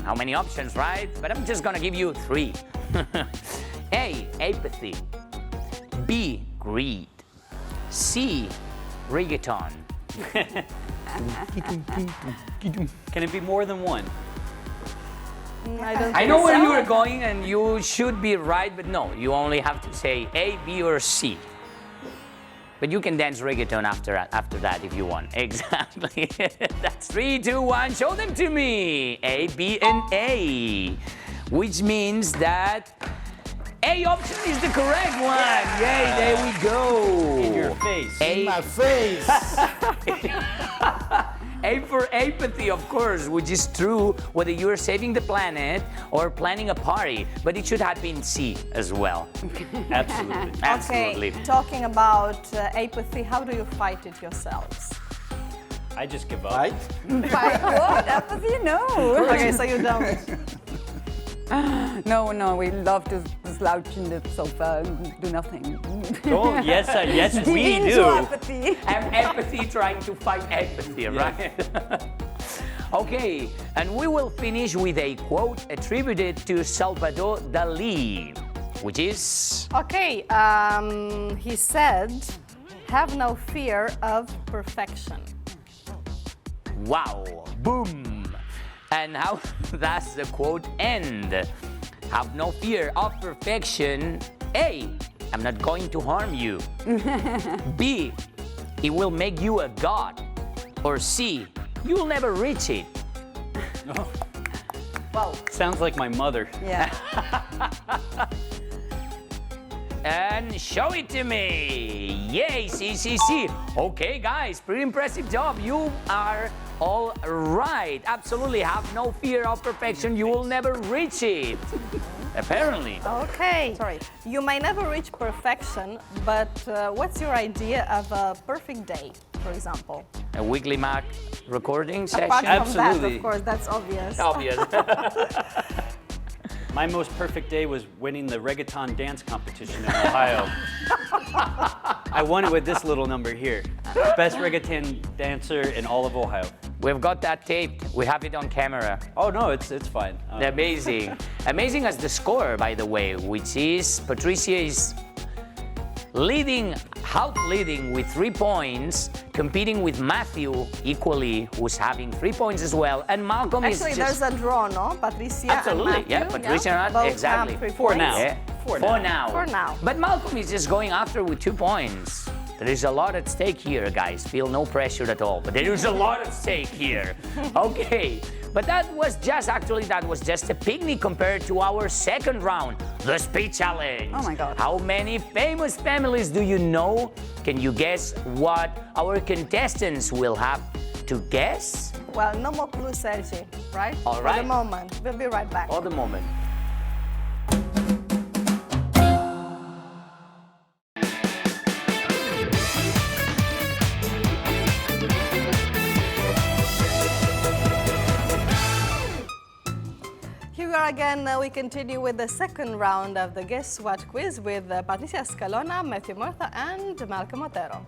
How many options, right? But I'm just gonna give you 3. A, apathy. B, greed. C, reggaeton. Can it be more than one? I know where you are going and you should be right, but no, you only have to say A, B, or C. But you can dance reggaeton after that if you want. Exactly. That's 3, 2, 1. Show them to me. A, B, and A. Which means that A option is the correct one. Yay, there we go. In your face. In my face. A for apathy, of course, which is true whether you're saving the planet or planning a party, but it should have been C as well. Absolutely. Absolutely. Okay, talking about apathy, how do you fight it yourselves? I just give up. Right? Fight what? Apathy? No. Okay, so you don't. No, we love to slouch in the sofa and do nothing. Oh, yes, we Give in do. to apathy. Have empathy trying to fight apathy, right? Okay, and we will finish with a quote attributed to Salvador Dali, which is... Okay, he said, "Have no fear of perfection." Wow, boom. And how does the quote end? Have no fear of perfection. A, I'm not going to harm you. B, it will make you a god. Or C, you'll never reach it. Oh. Wow. Sounds like my mother. Yeah. And show it to me. Yay, C. Okay, guys, pretty impressive job. You are all right. Absolutely, have no fear of perfection. You will never reach it. Apparently. Okay. Sorry. You may never reach perfection, but what's your idea of a perfect day, for example? A weekly Mac recording session? Apart from that, of course, that's obvious. Obvious. My most perfect day was winning the reggaeton dance competition in Ohio. I won it with this little number here. Best reggaeton dancer in all of Ohio. We've got that taped. We have it on camera. Oh no, it's fine. Amazing. Amazing as the score, by the way, which is Patricia is leading, out-leading with 3 points, competing with Matthew equally, who's having 3 points as well, and Malcolm Actually, is just... there's a draw, no? Patricia Absolutely, and Matthew, yeah, Patricia and both exactly. have 3 For points. now. Yeah. For now. For now. But Malcolm is just going after with 2 points. There is a lot at stake here, guys. Feel no pressure at all, but there is a lot at stake here. Okay, but that was just a picnic compared to our second round, the speed challenge. Oh my God. How many famous families do you know? Can you guess what our contestants will have to guess? Well, no more clues, Sergi, right? All right. For the moment. We'll be right back. For the moment. Here we are again. We continue with the second round of the Guess What quiz with Patricia Scalona, Matthew Murtha, and Malcolm Otero.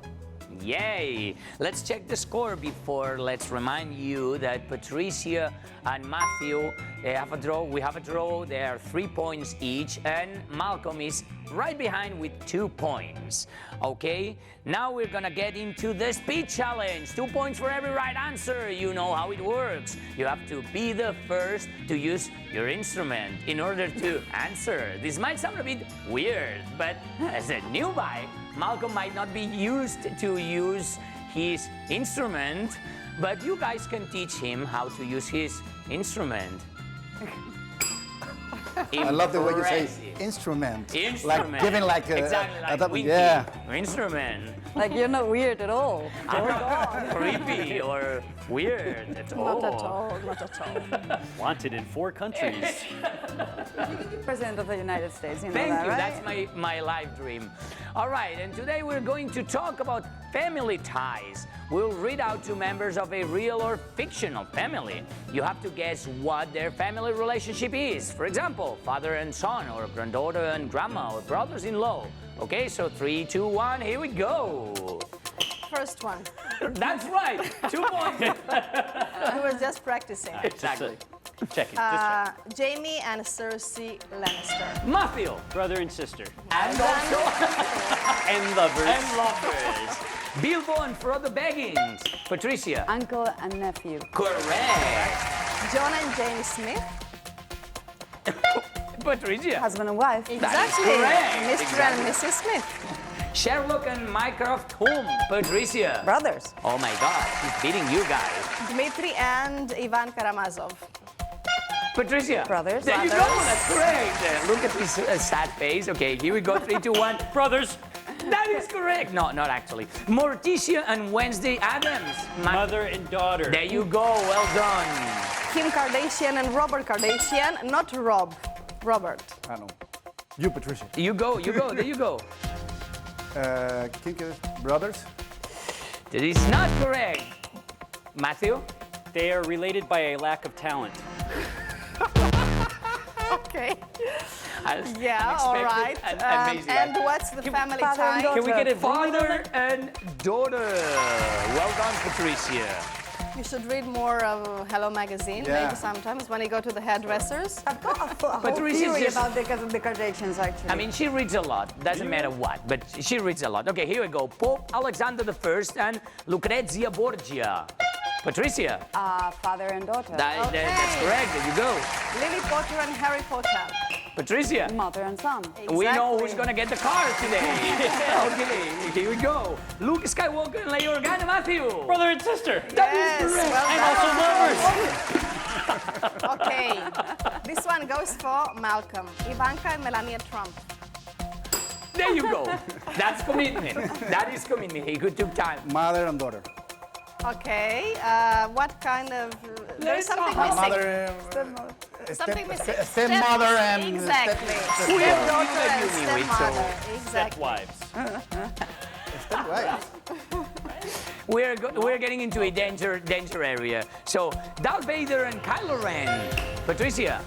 Yay! Let's check the score before. Let's remind you that Patricia and Matthew, they have a draw. We have a draw. They are 3 points each, and Malcolm is right behind with 2 points. Okay, now we're gonna get into the speed challenge. 2 points for every right answer. You know how it works. You have to be the first to use your instrument in order to answer. This might sound a bit weird, but as a newbie, Malcolm might not be used to use his instrument, but you guys can teach him how to use his instrument. I love the way you say Impressive. instrument. Instrument. Like giving like a, exactly like winky. yeah. Instrument. Like you're not weird at all. I'm not creepy or weird at all. Not at all, not at all. Wanted in 4 countries. President of the United States, you know Thank that, you, right? that's my life dream. All right, and today we're going to talk about family ties. We'll read out to members of a real or fictional family. You have to guess what their family relationship is. For example, father and son, or granddaughter and grandma, or brothers-in-law. Okay, so 3, 2, 1, here we go. First one. That's right, 2 points. We were just practicing. Exactly. Check it. Just check. Jamie and Cersei Lannister. Matthew. Brother and sister. And also... And lovers. And lovers. Bilbo and Frodo Baggins. Patricia. Uncle and nephew. Correct. John and James Smith. Patricia. Husband and wife. Exactly. correct. Mr. and Mrs. Smith. Sherlock and Mycroft Holmes. Patricia. Brothers. Oh my God, she's beating you guys. Dmitry and Ivan Karamazov. Patricia. Brothers. There you go, that's correct. Look at this sad face. Okay, here we go, 3, 2, 1. Brothers. That is correct. No, not actually. Morticia and Wednesday Addams. Mother and daughter. There you go, well done. Kim Kardashian and Robert Kardashian. Not Rob, Robert. I know. You, Patricia. You go, there you go. Kinker brothers. That is not correct. Matthew? They are related by a lack of talent. Okay. Yeah, all right. And what's the family tie? Can we get a father and daughter? Well done, Patricia. You should read more of Hello Magazine, maybe sometimes when you go to the hairdressers. I've got a whole Patricia's theory just- about the Kardashians, actually. I mean, she reads a lot. Doesn't matter what, but she reads a lot. Okay, here we go. Pope Alexander I and Lucrezia Borgia. Patricia. Father and daughter. That's correct. There you go. Lily Potter and Harry Potter. Patricia. Mother and son. We know who's gonna get the car today. Okay, here we go. Luke Skywalker and Leia Organa Matthew. Brother and sister. That is correct. well And done. also lovers. Okay, this one goes for Malcolm. Ivanka and Melania Trump. There you go. That's commitment. That is commitment. He took time. Mother and daughter. Okay, what kind of... There's something missing. Mother, Something missing. stepmother and Exactly. step- Stepdaughter and you knew it, so stepmother. Exactly. Stepwives. We're getting into a danger area. So Darth Vader and Kylo Ren. Patricia.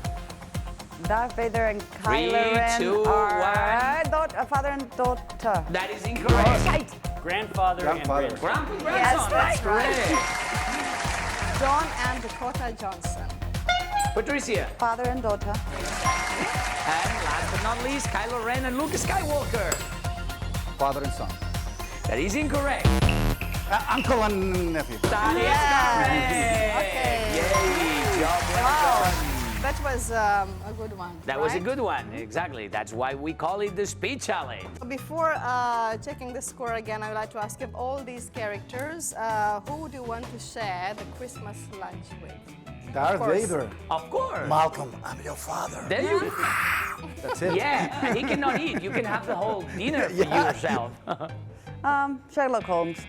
Darth Vader and 3, Kylo Ren 2, are father and daughter. That is incorrect. Right. Grandfather and grandson. Grandson, Yes, that's right. John and Dakota Johnson. Patricia. Father and daughter. And last but not least, Kylo Ren and Luke Skywalker. Father and son. That is incorrect. Uncle and nephew. That is correct. Okay. Yay, job well done. That was a good one. That was a right? good one, exactly. That's why we call it the Speed Challenge. Before checking the score again, I would like to ask you of all these characters, who would you want to share the Christmas lunch with? Darth Vader. Of course. Malcolm, I'm your father. There you go. That's it. Yeah, and he cannot eat. You can have the whole dinner for yourself. Sherlock Holmes.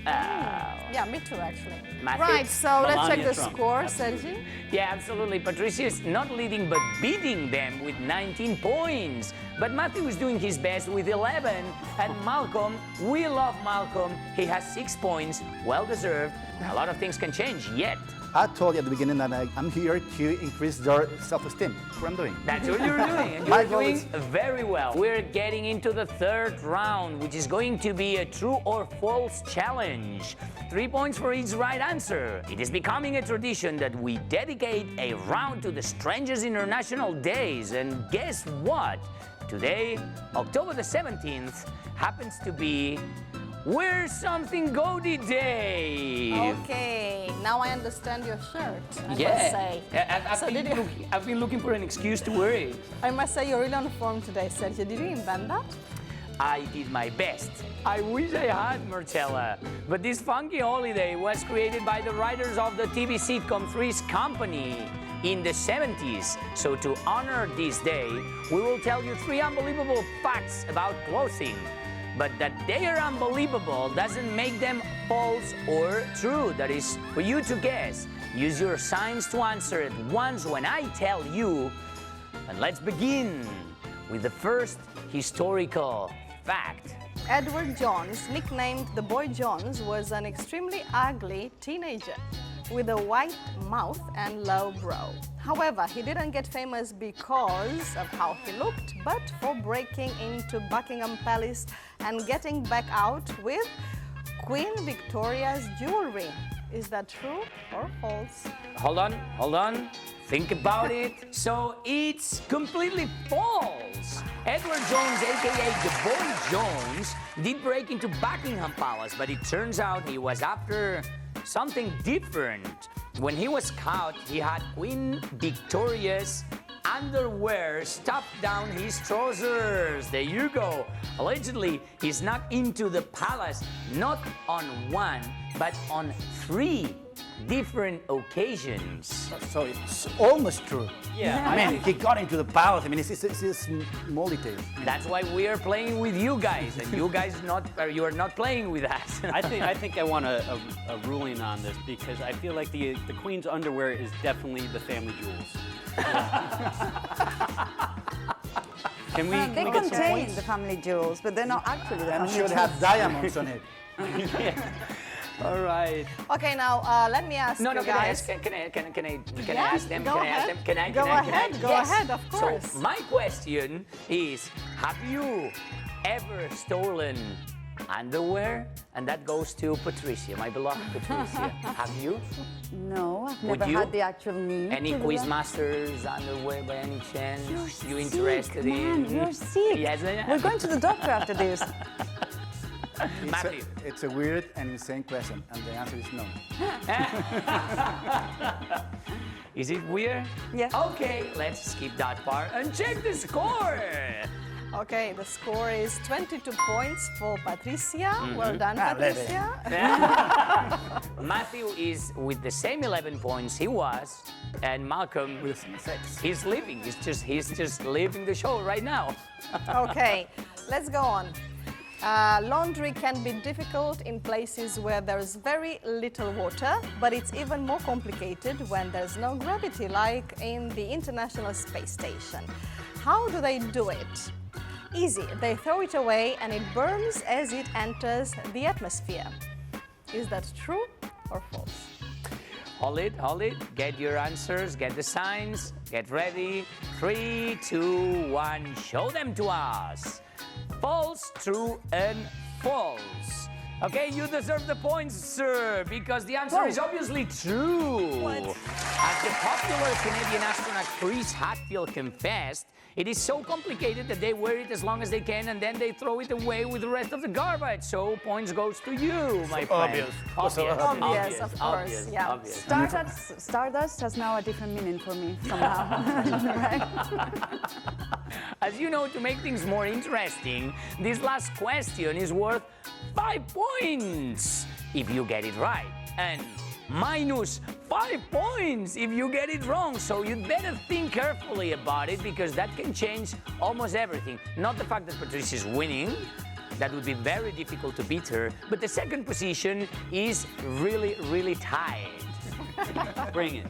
Yeah, me too, actually. Matthew. Right, so let's check Melania the Trump. score, Sergi. Yeah, absolutely. Patricia is not leading, but beating them with 19 points. But Matthew is doing his best with 11. And Malcolm, we love Malcolm. He has 6 points, well deserved. A lot of things can change yet. I told you at the beginning that I'm here to increase their self-esteem. That's what I'm doing. That's what you're doing, and My you're goal doing is- very well. We're getting into the third round, which is going to be a true or false challenge. 3 points for each right answer. It is becoming a tradition that we dedicate a round to the strangest international days. And guess what? Today, October the 17th, happens to be Wear Something Goaty Day. Okay, now I understand your shirt, I must Yeah, say. I've been looking for an excuse to wear it. I must say you're really on form today, Sergio. Did you invent that? I did my best. I wish I had, Marcella. But this funky holiday was created by the writers of the TV sitcom Three's Company in the 70s. So to honor this day, we will tell you 3 unbelievable facts about clothing. But that they are unbelievable doesn't make them false or true. That is for you to guess. Use your signs to answer it once when I tell you. And let's begin with the first historical fact. Edward Jones, nicknamed the Boy Jones, was an extremely ugly teenager with a white mouth and low brow. However, he didn't get famous because of how he looked, but for breaking into Buckingham Palace and getting back out with Queen Victoria's jewelry. Is that true or false? Hold on. Think about it. So it's completely false. Edward Jones, aka the Boy Jones, did break into Buckingham Palace, but it turns out he was after something different. When he was caught, he had Queen Victoria's underwear stuffed down his trousers. There you go. Allegedly, he snuck into the palace not on 1, but on 3 different occasions. So it's almost true. Yeah, I mean, he got into the palace. I mean, it's small details. That's why we are playing with you guys, and you guys you are not playing with us. I think I want a ruling on this because I feel like the Queen's underwear is definitely the family jewels. Can we? They can we get some contain points? the family jewels, but they're not actually the I'm family sure they jewels. have diamonds on it. All right. Okay, now let me ask No, you can I guys. ask? Can I Yeah, ask them? go Can I ask ahead. them? Can I? Go ahead, go Yes. ahead, of course. So my question is: have you ever stolen underwear? And that goes to Patricia, my beloved Patricia. Have you? No, I've Would never you? had the actual need. Any to do that. quizmasters underwear by any chance? You're you sick, interested man, in? You're sick. Yes, We're going to the doctor after this. Matthew. It's a weird and insane question, and the answer is no. Is it weird? Yes. Okay, let's skip that part and check the score. Okay, the score is 22 points for Patricia. Well done, Ah, let it. Patricia. Matthew is with the same 11 points he was, and Malcolm with 6. He's leaving. He's just leaving the show right now. Okay, let's go on. Laundry can be difficult in places where there's very little water, but it's even more complicated when there's no gravity, like in the International Space Station. How do they do it? Easy. They throw it away and it burns as it enters the atmosphere. Is that true or false? Hold it. Get your answers, get the signs, get ready. 3, 2, 1, show them to us. False, true, and false. Okay, you deserve the points, sir, because the answer is obviously true. What? As the popular Canadian astronaut Chris Hadfield confessed, it is so complicated that they wear it as long as they can and then they throw it away with the rest of the garbage. So points goes to you, my friend. Obvious, of course. Yeah. Obvious. Stardust has now a different meaning for me somehow. Right? As you know, to make things more interesting, this last question is worth 5 points if you get it right, and minus 5 points if you get it wrong. So you'd better think carefully about it, because that can change almost everything. Not the fact that Patricia's winning. That would be very difficult to beat her, but the second position is really, really tight. Bring it.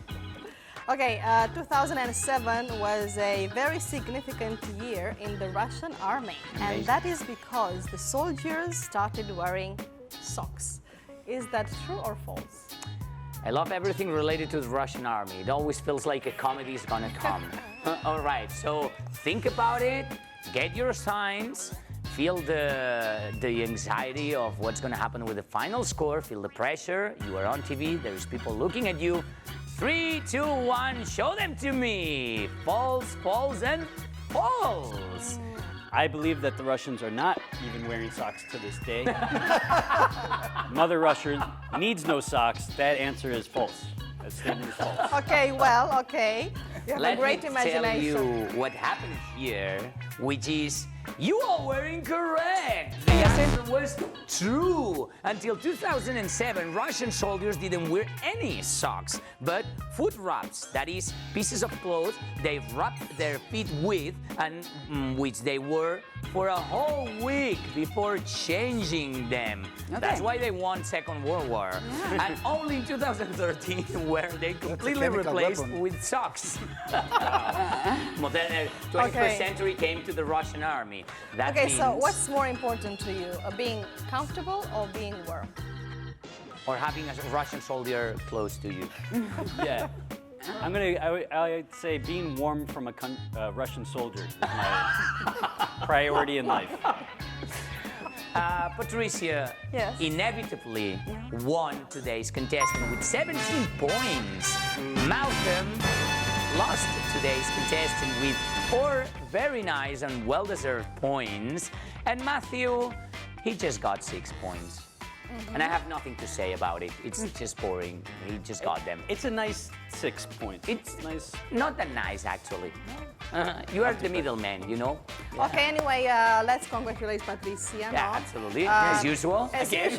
Okay, 2007 was a very significant year in the Russian army, and that is because the soldiers started wearing socks. Is that true or false? I love everything related to the Russian army. It always feels like a comedy is gonna come. All right, so think about it, get your signs, feel the anxiety of what's gonna happen with the final score, feel the pressure. You are on TV, there's people looking at you. 3, 2, 1, show them to me. False, false, and false. I believe that the Russians are not even wearing socks to this day. Mother Russia needs no socks. That answer is false. That statement is false. Okay, well, okay. You have a great imagination. Let me tell you what happened here, which is you are were incorrect. The answer was true. Until 2007, Russian soldiers didn't wear any socks, but foot wraps, that is, pieces of cloth they wrapped their feet with, and which they wore for a whole week before changing them. Okay. That's why they won Second World War. Yeah. And only in 2013 were they completely replaced with socks. Modern 21st century came to the Russian army. That Okay, means, so what's more important to you, being comfortable or being warm? or having a Russian soldier close to you. Yeah. I'd say being warm from a Russian soldier is my priority in life. Patricia Yes. inevitably won today's contestant with 17 points. Malcolm lost today's contestant with 4 very nice and well-deserved points. And Matthew, he just got 6 points. And I have nothing to say about it. It's just boring. He just got them. It's a nice 6 points. It's nice. Not that nice, actually. You are the middleman, you know? Okay, anyway, let's congratulate Patricia. Yeah, no? absolutely. As usual. As again.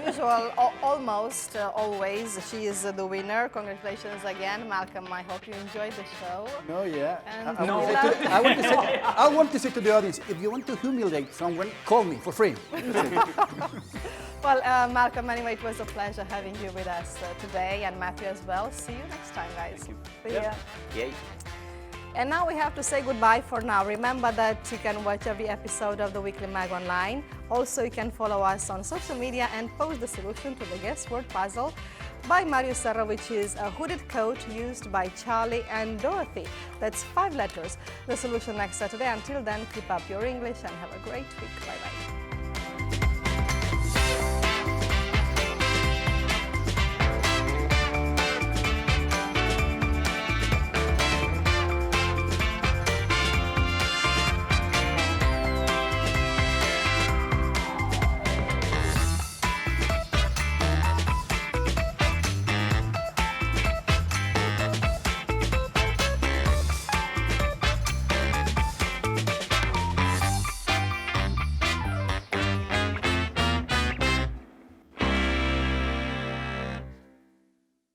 usual, almost always, she is the winner. Congratulations again, Malcolm. I hope you enjoyed the show. No, yeah. And I want to say to the audience, if you want to humiliate someone, call me for free. Well, Malcolm, anyway, it was a pleasure having you with us today, and Matthew as well. See you next time, guys. Thank you. See ya. Yay. And now we have to say goodbye for now. Remember that you can watch every episode of the Weekly Mag online. Also, you can follow us on social media and post the solution to the guess word puzzle by Mario Serra, which is a hooded coat used by Charlie and Dorothy. That's 5 letters. The solution next Saturday. Until then, keep up your English and have a great week. Bye-bye.